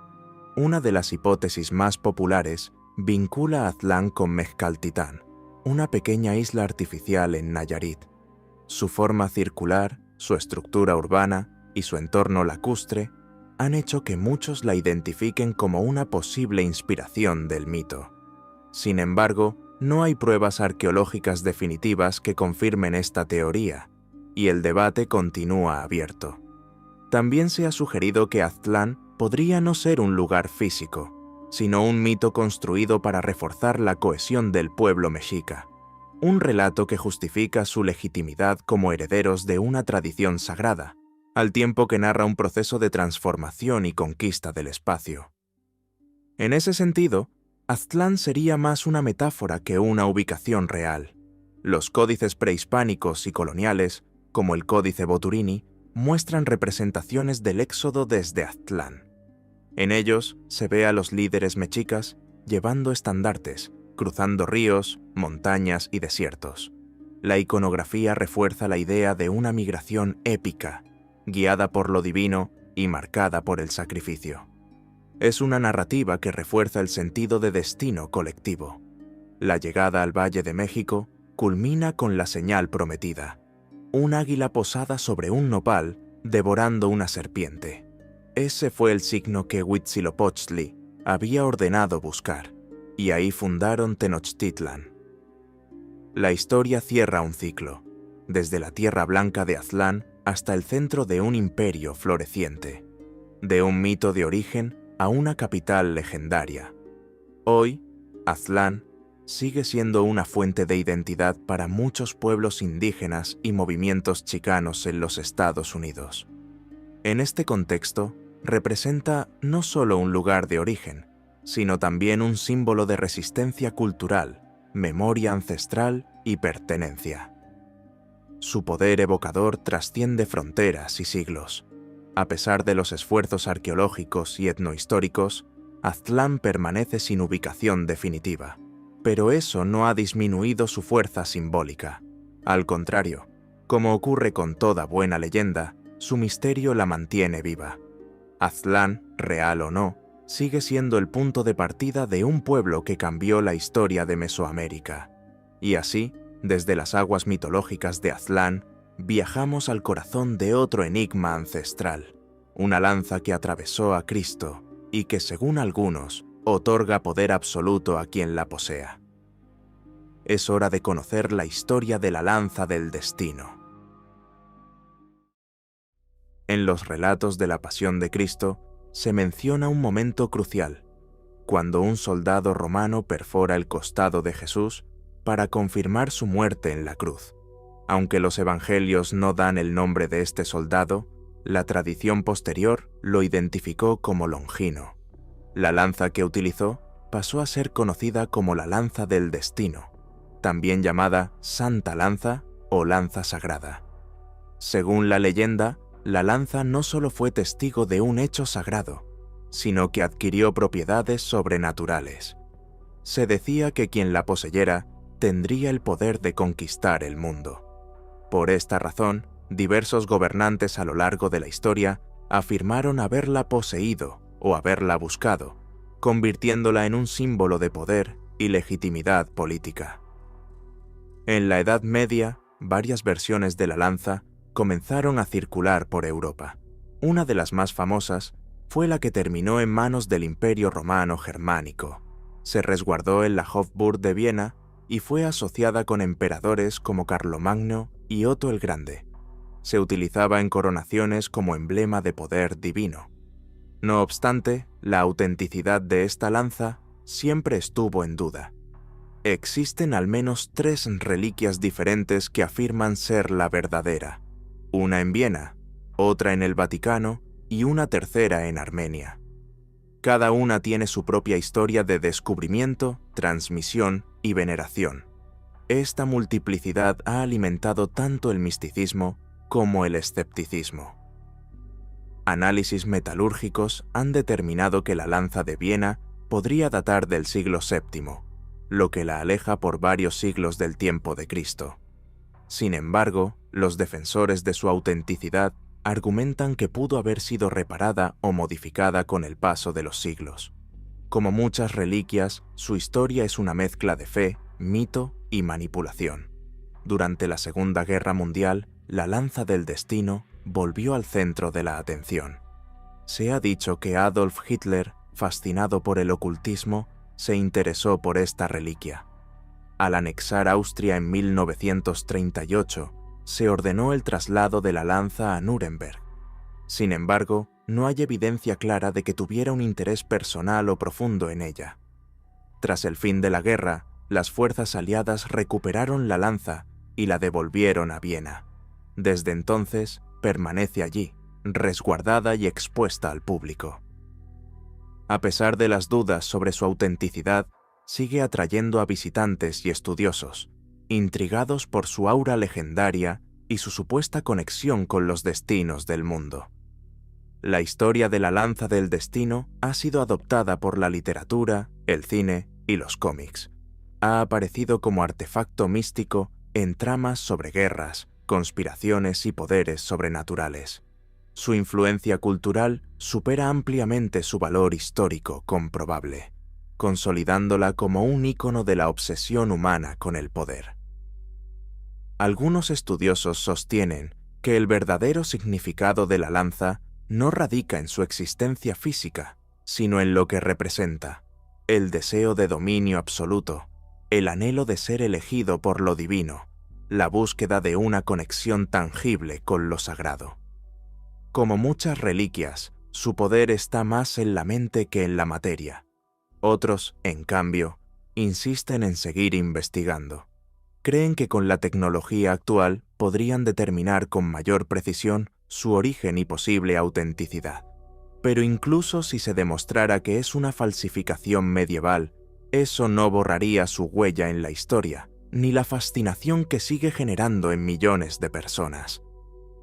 Una de las hipótesis más populares vincula a Aztlán con Mezcaltitán, una pequeña isla artificial en Nayarit. Su forma circular, su estructura urbana y su entorno lacustre han hecho que muchos la identifiquen como una posible inspiración del mito. Sin embargo, no hay pruebas arqueológicas definitivas que confirmen esta teoría, y el debate continúa abierto. También se ha sugerido que Aztlán podría no ser un lugar físico, sino un mito construido para reforzar la cohesión del pueblo mexica, un relato que justifica su legitimidad como herederos de una tradición sagrada, al tiempo que narra un proceso de transformación y conquista del espacio. En ese sentido, Aztlán sería más una metáfora que una ubicación real. Los códices prehispánicos y coloniales, como el Códice Boturini, muestran representaciones del éxodo desde Aztlán. En ellos se ve a los líderes mexicas llevando estandartes, cruzando ríos, montañas y desiertos. La iconografía refuerza la idea de una migración épica, guiada por lo divino y marcada por el sacrificio. Es una narrativa que refuerza el sentido de destino colectivo. La llegada al Valle de México culmina con la señal prometida: un águila posada sobre un nopal devorando una serpiente. Ese fue el signo que Huitzilopochtli había ordenado buscar, y ahí fundaron Tenochtitlan. La historia cierra un ciclo, desde la Tierra Blanca de Aztlán hasta el centro de un imperio floreciente, de un mito de origen a una capital legendaria. Hoy, Aztlán sigue siendo una fuente de identidad para muchos pueblos indígenas y movimientos chicanos en los Estados Unidos. En este contexto, representa no solo un lugar de origen, sino también un símbolo de resistencia cultural, memoria ancestral y pertenencia. Su poder evocador trasciende fronteras y siglos. A pesar de los esfuerzos arqueológicos y etnohistóricos, Aztlán permanece sin ubicación definitiva. Pero eso no ha disminuido su fuerza simbólica. Al contrario, como ocurre con toda buena leyenda, su misterio la mantiene viva. Aztlán, real o no, sigue siendo el punto de partida de un pueblo que cambió la historia de Mesoamérica. Y así, desde las aguas mitológicas de Aztlán, viajamos al corazón de otro enigma ancestral, una lanza que atravesó a Cristo y que, según algunos, otorga poder absoluto a quien la posea. Es hora de conocer la historia de la lanza del destino. En los relatos de la Pasión de Cristo se menciona un momento crucial, cuando un soldado romano perfora el costado de Jesús para confirmar su muerte en la cruz. Aunque los evangelios no dan el nombre de este soldado, la tradición posterior lo identificó como Longino. La lanza que utilizó pasó a ser conocida como la lanza del destino, también llamada Santa Lanza o Lanza Sagrada. Según la leyenda, la lanza no solo fue testigo de un hecho sagrado, sino que adquirió propiedades sobrenaturales. Se decía que quien la poseyera tendría el poder de conquistar el mundo. Por esta razón, diversos gobernantes a lo largo de la historia afirmaron haberla poseído o haberla buscado, convirtiéndola en un símbolo de poder y legitimidad política. En la Edad Media, varias versiones de la lanza comenzaron a circular por Europa. Una de las más famosas fue la que terminó en manos del Imperio Romano Germánico. Se resguardó en la Hofburg de Viena y fue asociada con emperadores como Carlomagno y Otto el Grande. Se utilizaba en coronaciones como emblema de poder divino. No obstante, la autenticidad de esta lanza siempre estuvo en duda. Existen al menos 3 reliquias diferentes que afirman ser la verdadera: una en Viena, otra en el Vaticano y una tercera en Armenia. Cada una tiene su propia historia de descubrimiento, transmisión y veneración. Esta multiplicidad ha alimentado tanto el misticismo como el escepticismo. Análisis metalúrgicos han determinado que la lanza de Viena podría datar del siglo VII, lo que la aleja por varios siglos del tiempo de Cristo. Sin embargo, los defensores de su autenticidad argumentan que pudo haber sido reparada o modificada con el paso de los siglos. Como muchas reliquias, su historia es una mezcla de fe, mito y manipulación. Durante la Segunda Guerra Mundial, la lanza del destino volvió al centro de la atención. Se ha dicho que Adolf Hitler, fascinado por el ocultismo, se interesó por esta reliquia. Al anexar Austria en 1938, se ordenó el traslado de la lanza a Nuremberg. Sin embargo, no hay evidencia clara de que tuviera un interés personal o profundo en ella. Tras el fin de la guerra, las fuerzas aliadas recuperaron la lanza y la devolvieron a Viena. Desde entonces, permanece allí, resguardada y expuesta al público. A pesar de las dudas sobre su autenticidad, sigue atrayendo a visitantes y estudiosos, intrigados por su aura legendaria y su supuesta conexión con los destinos del mundo. La historia de la lanza del destino ha sido adoptada por la literatura, el cine y los cómics. Ha aparecido como artefacto místico en tramas sobre guerras, conspiraciones y poderes sobrenaturales. Su influencia cultural supera ampliamente su valor histórico comprobable, consolidándola como un ícono de la obsesión humana con el poder. Algunos estudiosos sostienen que el verdadero significado de la lanza no radica en su existencia física, sino en lo que representa: el deseo de dominio absoluto, el anhelo de ser elegido por lo divino, la búsqueda de una conexión tangible con lo sagrado. Como muchas reliquias, su poder está más en la mente que en la materia. Otros, en cambio, insisten en seguir investigando. Creen que con la tecnología actual podrían determinar con mayor precisión su origen y posible autenticidad. Pero incluso si se demostrara que es una falsificación medieval, eso no borraría su huella en la historia, ni la fascinación que sigue generando en millones de personas.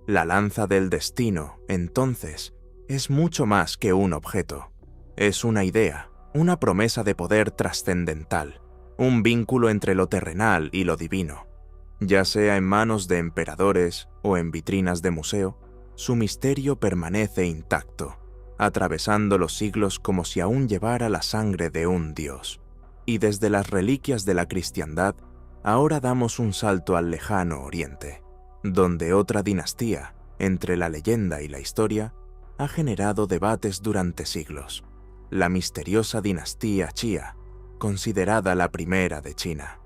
La lanza del destino, entonces, es mucho más que un objeto. Es una idea, una promesa de poder trascendental, un vínculo entre lo terrenal y lo divino. Ya sea en manos de emperadores o en vitrinas de museo, su misterio permanece intacto, atravesando los siglos como si aún llevara la sangre de un dios. Y desde las reliquias de la cristiandad, ahora damos un salto al lejano oriente, donde otra dinastía, entre la leyenda y la historia, ha generado debates durante siglos: la misteriosa dinastía Xia, considerada la primera de China.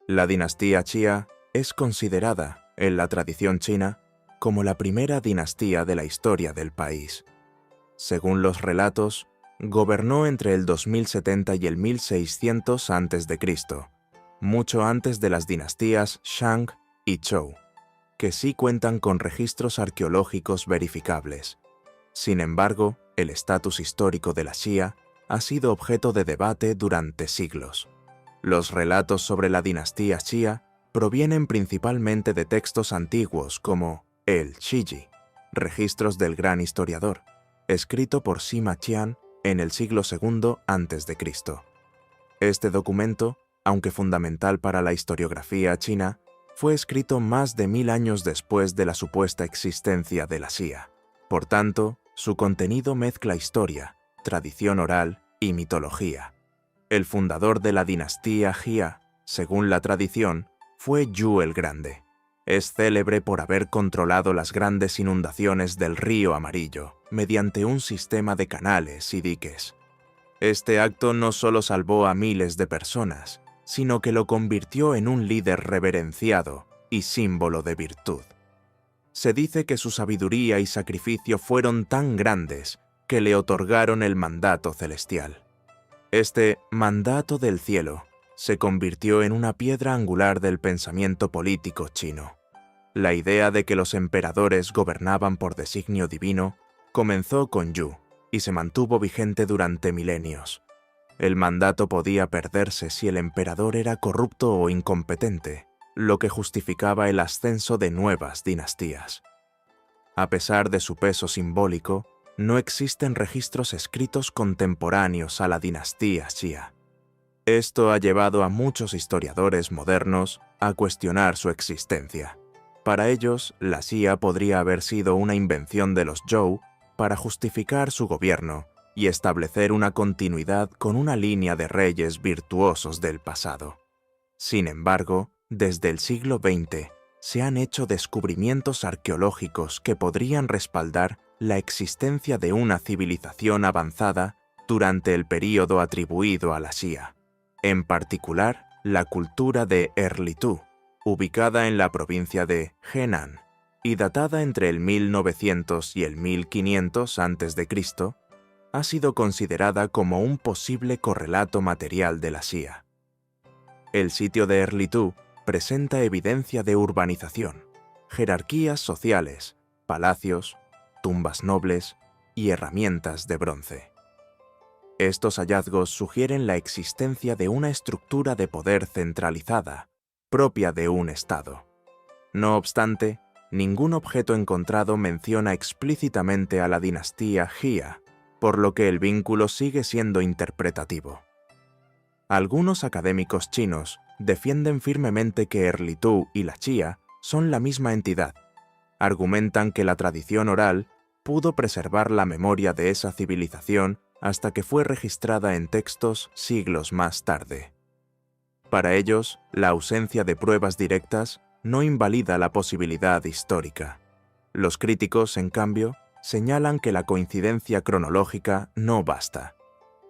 La dinastía Xia es considerada, en la tradición china, como la primera dinastía de la historia del país. Según los relatos, gobernó entre el 2070 y el 1600 a.C., mucho antes de las dinastías Shang y Zhou, que sí cuentan con registros arqueológicos verificables. Sin embargo, el estatus histórico de la Xia ha sido objeto de debate durante siglos. Los relatos sobre la dinastía Xia provienen principalmente de textos antiguos como el Shiji, registros del gran historiador, escrito por Sima Qian en el siglo II a.C. Este documento, aunque fundamental para la historiografía china, fue escrito más de 1000 años después de la supuesta existencia de la Xia. Por tanto, su contenido mezcla historia, tradición oral y mitología. El fundador de la dinastía Jia, según la tradición, fue Yu el Grande. Es célebre por haber controlado las grandes inundaciones del río Amarillo mediante un sistema de canales y diques. Este acto no solo salvó a miles de personas, sino que lo convirtió en un líder reverenciado y símbolo de virtud. Se dice que su sabiduría y sacrificio fueron tan grandes que le otorgaron el mandato celestial. Este mandato del cielo se convirtió en una piedra angular del pensamiento político chino. La idea de que los emperadores gobernaban por designio divino comenzó con Yu y se mantuvo vigente durante milenios. El mandato podía perderse si el emperador era corrupto o incompetente, lo que justificaba el ascenso de nuevas dinastías. A pesar de su peso simbólico, no existen registros escritos contemporáneos a la dinastía Xia. Esto ha llevado a muchos historiadores modernos a cuestionar su existencia. Para ellos, la Xia podría haber sido una invención de los Zhou para justificar su gobierno y establecer una continuidad con una línea de reyes virtuosos del pasado. Sin embargo, desde el siglo XX se han hecho descubrimientos arqueológicos que podrían respaldar la existencia de una civilización avanzada durante el período atribuido a la Xia, en particular la cultura de Erlitou, ubicada en la provincia de Henan y datada entre el 1900 y el 1500 a.C., ha sido considerada como un posible correlato material de la Xia. El sitio de Erlitou presenta evidencia de urbanización, jerarquías sociales, palacios, tumbas nobles y herramientas de bronce. Estos hallazgos sugieren la existencia de una estructura de poder centralizada, propia de un estado. No obstante, ningún objeto encontrado menciona explícitamente a la dinastía Jia, por lo que el vínculo sigue siendo interpretativo. Algunos académicos chinos defienden firmemente que Erlitou y la Xia son la misma entidad. Argumentan que la tradición oral pudo preservar la memoria de esa civilización hasta que fue registrada en textos siglos más tarde. Para ellos, la ausencia de pruebas directas no invalida la posibilidad histórica. Los críticos, en cambio, señalan que la coincidencia cronológica no basta.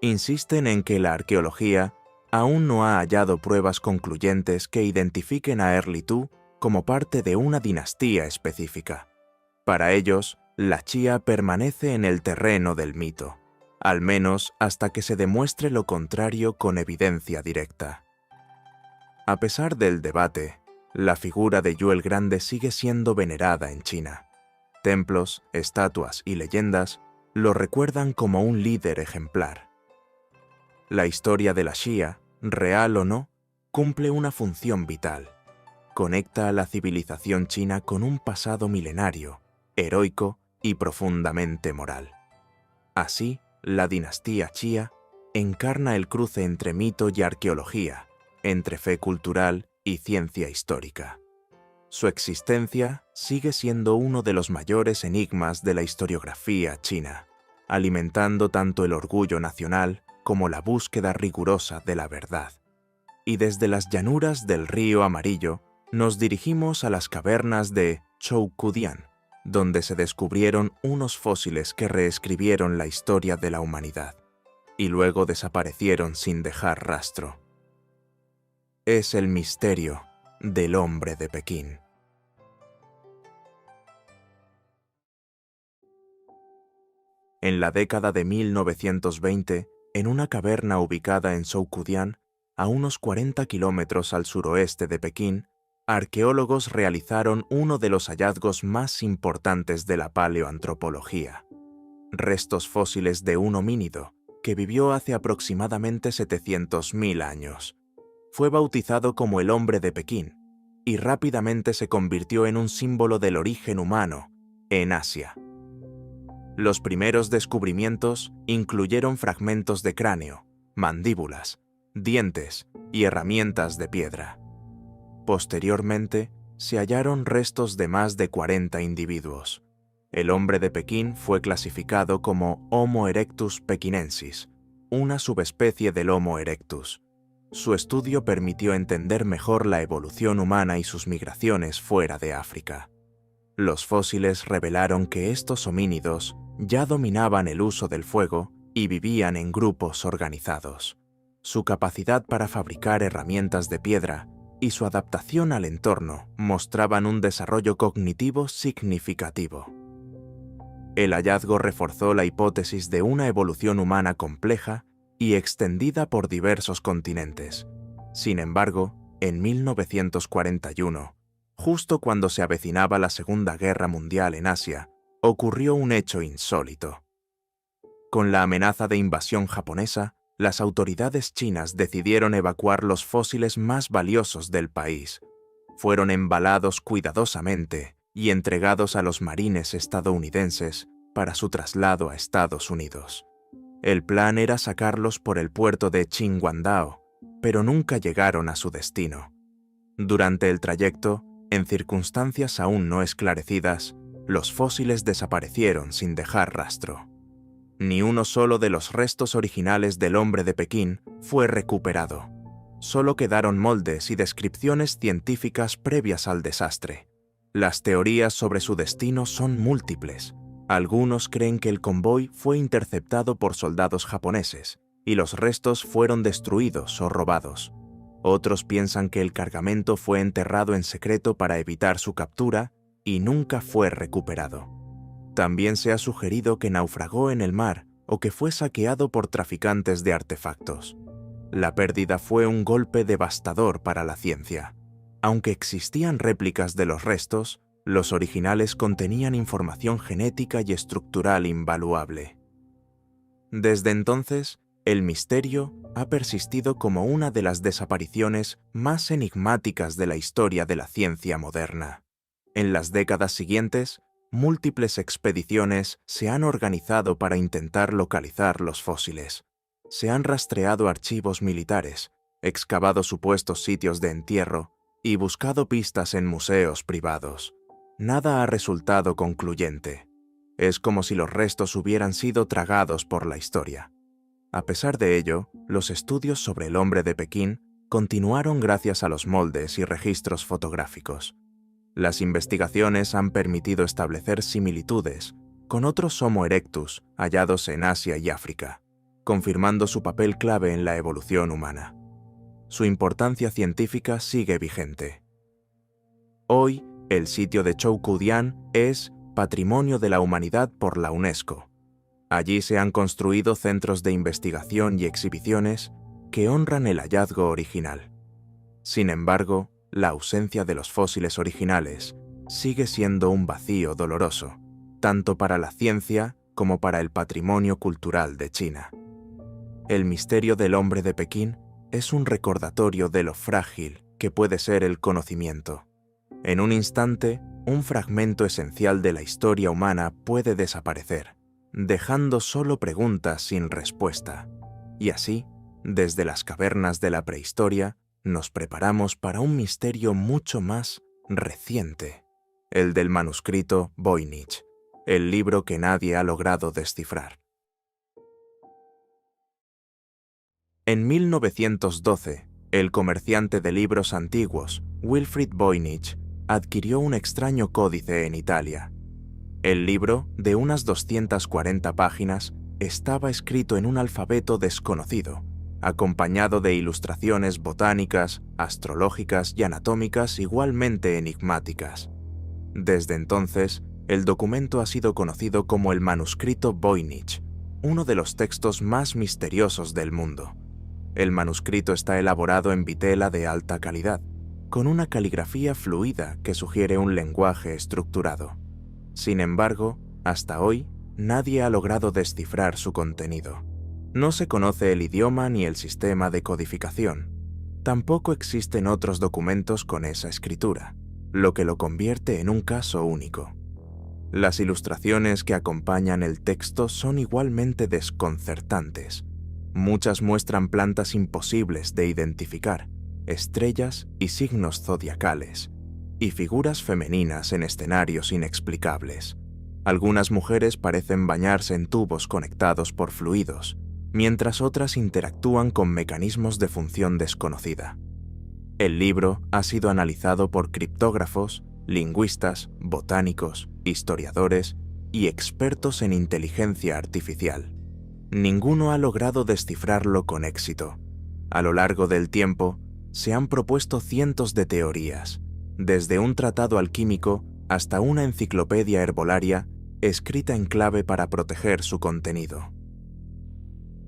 Insisten en que la arqueología aún no ha hallado pruebas concluyentes que identifiquen a Erlitou como parte de una dinastía específica. Para ellos, la Xia permanece en el terreno del mito, al menos hasta que se demuestre lo contrario con evidencia directa. A pesar del debate, la figura de Yu el Grande sigue siendo venerada en China. Templos, estatuas y leyendas lo recuerdan como un líder ejemplar. La historia de la Xia, real o no, cumple una función vital. Conecta a la civilización china con un pasado milenario, heroico y profundamente moral. Así, la dinastía Xia encarna el cruce entre mito y arqueología, entre fe cultural y ciencia histórica. Su existencia sigue siendo uno de los mayores enigmas de la historiografía china, alimentando tanto el orgullo nacional como la búsqueda rigurosa de la verdad. Y desde las llanuras del río Amarillo, nos dirigimos a las cavernas de Zhoukudian, donde se descubrieron unos fósiles que reescribieron la historia de la humanidad, y luego desaparecieron sin dejar rastro. Es el misterio del hombre de Pekín. En la década de 1920, en una caverna ubicada en Zhoukudian, a unos 40 kilómetros al suroeste de Pekín, arqueólogos realizaron uno de los hallazgos más importantes de la paleoantropología: restos fósiles de un homínido que vivió hace aproximadamente 700.000 años. Fue bautizado como el hombre de Pekín y rápidamente se convirtió en un símbolo del origen humano en Asia. Los primeros descubrimientos incluyeron fragmentos de cráneo, mandíbulas, dientes y herramientas de piedra. Posteriormente, se hallaron restos de más de 40 individuos. El hombre de Pekín fue clasificado como Homo erectus pekinensis, una subespecie del Homo erectus. Su estudio permitió entender mejor la evolución humana y sus migraciones fuera de África. Los fósiles revelaron que estos homínidos ya dominaban el uso del fuego y vivían en grupos organizados. Su capacidad para fabricar herramientas de piedra y su adaptación al entorno mostraban un desarrollo cognitivo significativo. El hallazgo reforzó la hipótesis de una evolución humana compleja y extendida por diversos continentes. Sin embargo, en 1941, justo cuando se avecinaba la Segunda Guerra Mundial en Asia, ocurrió un hecho insólito. Con la amenaza de invasión japonesa, las autoridades chinas decidieron evacuar los fósiles más valiosos del país. Fueron embalados cuidadosamente y entregados a los marines estadounidenses para su traslado a Estados Unidos. El plan era sacarlos por el puerto de Qinhuangdao, pero nunca llegaron a su destino. Durante el trayecto, en circunstancias aún no esclarecidas, los fósiles desaparecieron sin dejar rastro. Ni uno solo de los restos originales del hombre de Pekín fue recuperado. Solo quedaron moldes y descripciones científicas previas al desastre. Las teorías sobre su destino son múltiples. Algunos creen que el convoy fue interceptado por soldados japoneses y los restos fueron destruidos o robados. Otros piensan que el cargamento fue enterrado en secreto para evitar su captura y nunca fue recuperado. También se ha sugerido que naufragó en el mar o que fue saqueado por traficantes de artefactos. La pérdida fue un golpe devastador para la ciencia. Aunque existían réplicas de los restos, Los originales contenían información genética y estructural invaluable. Desde entonces, el misterio ha persistido como una de las desapariciones más enigmáticas de la historia de la ciencia moderna. En las décadas siguientes, múltiples expediciones se han organizado para intentar localizar los fósiles. Se han rastreado archivos militares, excavado supuestos sitios de entierro y buscado pistas en museos privados. Nada ha resultado concluyente. Es como si los restos hubieran sido tragados por la historia. A pesar de ello, los estudios sobre el hombre de Pekín continuaron gracias a los moldes y registros fotográficos. Las investigaciones han permitido establecer similitudes con otros Homo erectus hallados en Asia y África, confirmando su papel clave en la evolución humana. Su importancia científica sigue vigente. Hoy, el sitio de Zhoukoudian es Patrimonio de la Humanidad por la UNESCO. Allí se han construido centros de investigación y exhibiciones que honran el hallazgo original. Sin embargo, la ausencia de los fósiles originales sigue siendo un vacío doloroso, tanto para la ciencia como para el patrimonio cultural de China. El misterio del hombre de Pekín es un recordatorio de lo frágil que puede ser el conocimiento. En un instante, un fragmento esencial de la historia humana puede desaparecer, dejando solo preguntas sin respuesta. Y así, desde las cavernas de la prehistoria, nos preparamos para un misterio mucho más reciente, el del manuscrito Voynich, el libro que nadie ha logrado descifrar. En 1912, el comerciante de libros antiguos, Wilfrid Voynich, adquirió un extraño códice en Italia. El libro, de unas 240 páginas, estaba escrito en un alfabeto desconocido, acompañado de ilustraciones botánicas, astrológicas y anatómicas igualmente enigmáticas. Desde entonces, el documento ha sido conocido como el manuscrito Voynich, uno de los textos más misteriosos del mundo. El manuscrito está elaborado en vitela de alta calidad, con una caligrafía fluida que sugiere un lenguaje estructurado. Sin embargo, hasta hoy, nadie ha logrado descifrar su contenido. No se conoce el idioma ni el sistema de codificación. Tampoco existen otros documentos con esa escritura, lo que lo convierte en un caso único. Las ilustraciones que acompañan el texto son igualmente desconcertantes. Muchas muestran plantas imposibles de identificar, estrellas y signos zodiacales, y figuras femeninas en escenarios inexplicables. Algunas mujeres parecen bañarse en tubos conectados por fluidos, mientras otras interactúan con mecanismos de función desconocida. El libro ha sido analizado por criptógrafos, lingüistas, botánicos, historiadores y expertos en inteligencia artificial. Ninguno ha logrado descifrarlo con éxito. A lo largo del tiempo, se han propuesto cientos de teorías, desde un tratado alquímico hasta una enciclopedia herbolaria escrita en clave para proteger su contenido.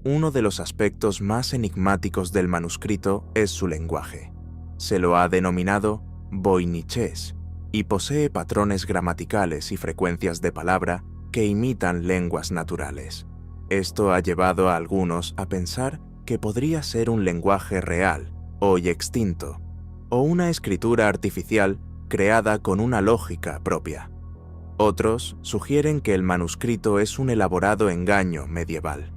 Uno de los aspectos más enigmáticos del manuscrito es su lenguaje. Se lo ha denominado voynichés y posee patrones gramaticales y frecuencias de palabra que imitan lenguas naturales. Esto ha llevado a algunos a pensar que podría ser un lenguaje real, hoy extinto, o una escritura artificial creada con una lógica propia. Otros sugieren que el manuscrito es un elaborado engaño medieval.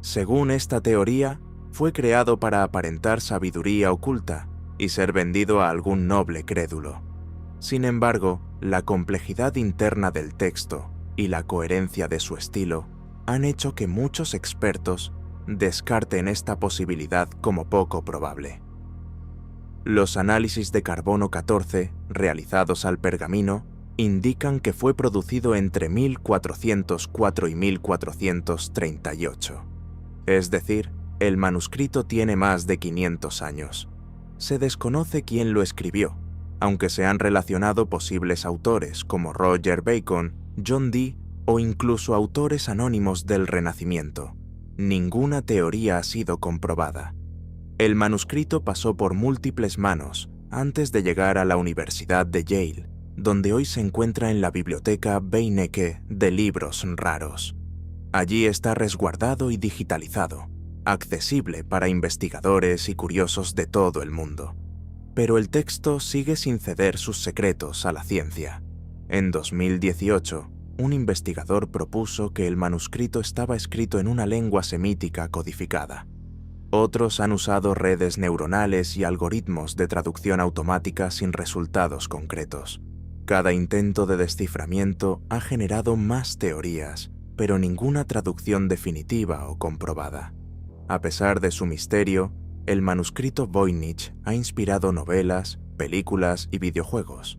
Según esta teoría, fue creado para aparentar sabiduría oculta y ser vendido a algún noble crédulo. Sin embargo, la complejidad interna del texto y la coherencia de su estilo han hecho que muchos expertos descarten esta posibilidad como poco probable. Los análisis de carbono 14 realizados al pergamino indican que fue producido entre 1404 y 1438. Es decir, el manuscrito tiene más de 500 años. Se desconoce quién lo escribió, aunque se han relacionado posibles autores como Roger Bacon, John Dee o incluso autores anónimos del Renacimiento. Ninguna teoría ha sido comprobada. El manuscrito pasó por múltiples manos antes de llegar a la Universidad de Yale, donde hoy se encuentra en la biblioteca Beinecke de libros raros. Allí está resguardado y digitalizado, accesible para investigadores y curiosos de todo el mundo. Pero el texto sigue sin ceder sus secretos a la ciencia. En 2018, un investigador propuso que el manuscrito estaba escrito en una lengua semítica codificada. Otros han usado redes neuronales y algoritmos de traducción automática sin resultados concretos. Cada intento de desciframiento ha generado más teorías, pero ninguna traducción definitiva o comprobada. A pesar de su misterio, el manuscrito Voynich ha inspirado novelas, películas y videojuegos.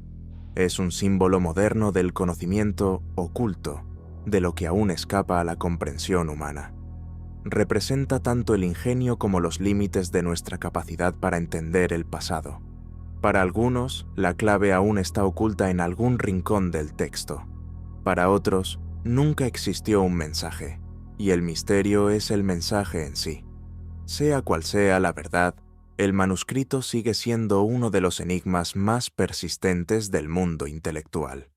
Es un símbolo moderno del conocimiento oculto, de lo que aún escapa a la comprensión humana. Representa tanto el ingenio como los límites de nuestra capacidad para entender el pasado. Para algunos, la clave aún está oculta en algún rincón del texto. Para otros, nunca existió un mensaje, y el misterio es el mensaje en sí. Sea cual sea la verdad, el manuscrito sigue siendo uno de los enigmas más persistentes del mundo intelectual.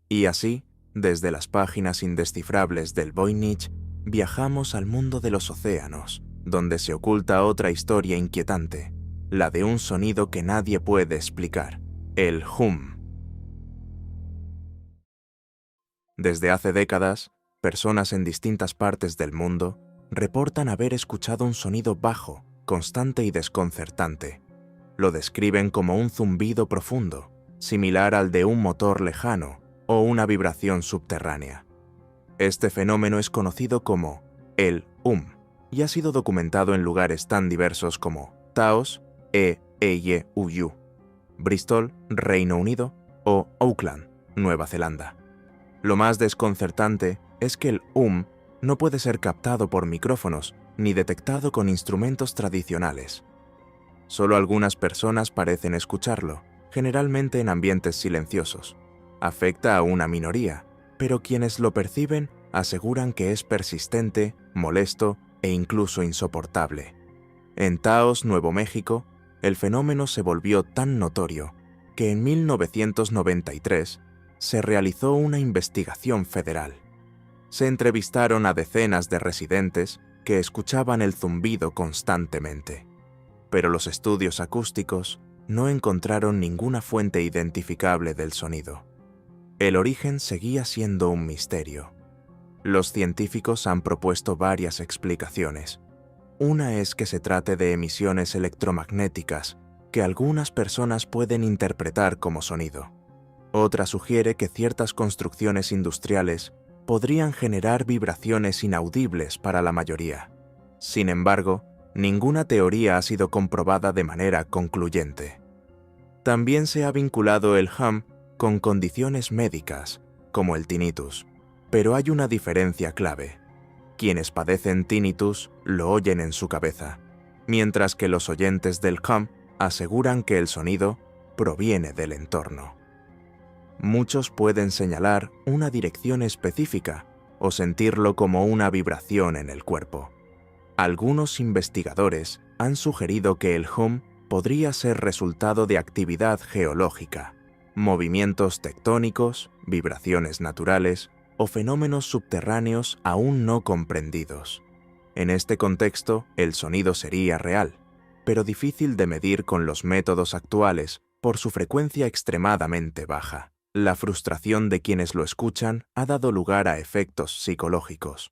Y así, desde las páginas indescifrables del Voynich, viajamos al mundo de los océanos, donde se oculta otra historia inquietante, la de un sonido que nadie puede explicar, el hum. Desde hace décadas, personas en distintas partes del mundo reportan haber escuchado un sonido bajo, constante y desconcertante. Lo describen como un zumbido profundo, similar al de un motor lejano o una vibración subterránea. Este fenómeno es conocido como el y ha sido documentado en lugares tan diversos como Taos, Uyu, Bristol, Reino Unido o Auckland, Nueva Zelanda. Lo más desconcertante es que el no puede ser captado por micrófonos ni detectado con instrumentos tradicionales. Solo algunas personas parecen escucharlo, generalmente en ambientes silenciosos. Afecta a una minoría, pero quienes lo perciben aseguran que es persistente, molesto e incluso insoportable. En Taos, Nuevo México, el fenómeno se volvió tan notorio que en 1993 se realizó una investigación federal. Se entrevistaron a decenas de residentes que escuchaban el zumbido constantemente, pero los estudios acústicos no encontraron ninguna fuente identificable del sonido. El origen seguía siendo un misterio. Los científicos han propuesto varias explicaciones. Una es que se trate de emisiones electromagnéticas que algunas personas pueden interpretar como sonido. Otra sugiere que ciertas construcciones industriales podrían generar vibraciones inaudibles para la mayoría. Sin embargo, ninguna teoría ha sido comprobada de manera concluyente. También se ha vinculado el hum con condiciones médicas, como el tinnitus, pero hay una diferencia clave. Quienes padecen tinnitus lo oyen en su cabeza, mientras que los oyentes del hum aseguran que el sonido proviene del entorno. Muchos pueden señalar una dirección específica o sentirlo como una vibración en el cuerpo. Algunos investigadores han sugerido que el hum podría ser resultado de actividad geológica, movimientos tectónicos, vibraciones naturales o fenómenos subterráneos aún no comprendidos. En este contexto, el sonido sería real, pero difícil de medir con los métodos actuales por su frecuencia extremadamente baja. La frustración de quienes lo escuchan ha dado lugar a efectos psicológicos.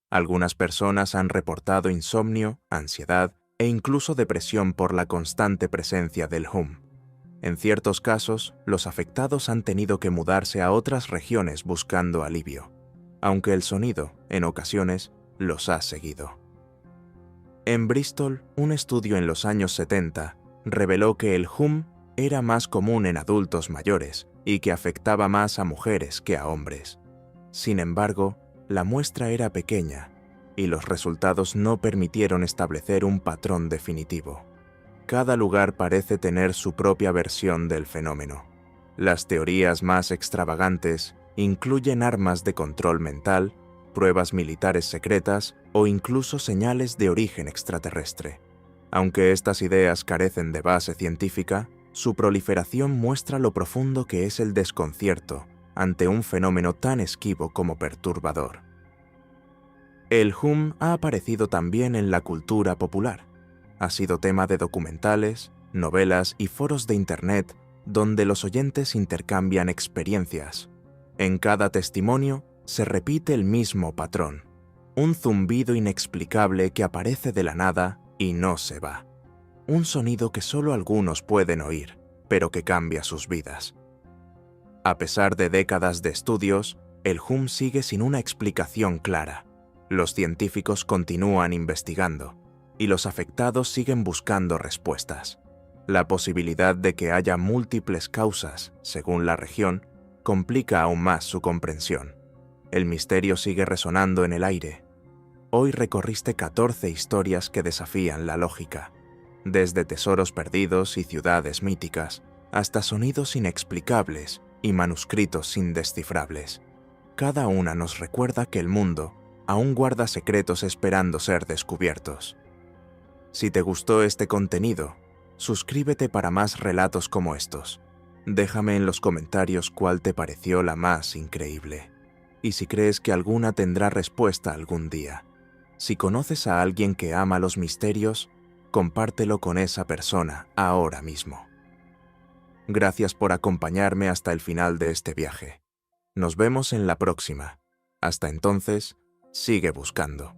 Algunas personas han reportado insomnio, ansiedad e incluso depresión por la constante presencia del hum. En ciertos casos, los afectados han tenido que mudarse a otras regiones buscando alivio, aunque el sonido, en ocasiones, los ha seguido. En Bristol, un estudio en los años 70 reveló que el hum era más común en adultos mayores y que afectaba más a mujeres que a hombres. Sin embargo, la muestra era pequeña y los resultados no permitieron establecer un patrón definitivo. Cada lugar parece tener su propia versión del fenómeno. Las teorías más extravagantes incluyen armas de control mental, pruebas militares secretas o incluso señales de origen extraterrestre. Aunque estas ideas carecen de base científica, Su proliferación muestra lo profundo que es el desconcierto ante un fenómeno tan esquivo como perturbador. El hum ha aparecido también en la cultura popular. Ha sido tema de documentales, novelas y foros de Internet donde los oyentes intercambian experiencias. En cada testimonio se repite el mismo patrón, un zumbido inexplicable que aparece de la nada y no se va. Un sonido que solo algunos pueden oír, pero que cambia sus vidas. A pesar de décadas de estudios, el hum sigue sin una explicación clara. Los científicos continúan investigando, y los afectados siguen buscando respuestas. La posibilidad de que haya múltiples causas, según la región, complica aún más su comprensión. El misterio sigue resonando en el aire. Hoy recorriste 14 historias que desafían la lógica, desde tesoros perdidos y ciudades míticas, hasta sonidos inexplicables y manuscritos indescifrables. Cada una nos recuerda que el mundo aún guarda secretos esperando ser descubiertos. Si te gustó este contenido, suscríbete para más relatos como estos. Déjame en los comentarios cuál te pareció la más increíble, y si crees que alguna tendrá respuesta algún día. Si conoces a alguien que ama los misterios, compártelo con esa persona ahora mismo. Gracias por acompañarme hasta el final de este viaje. Nos vemos en la próxima. Hasta entonces, sigue buscando.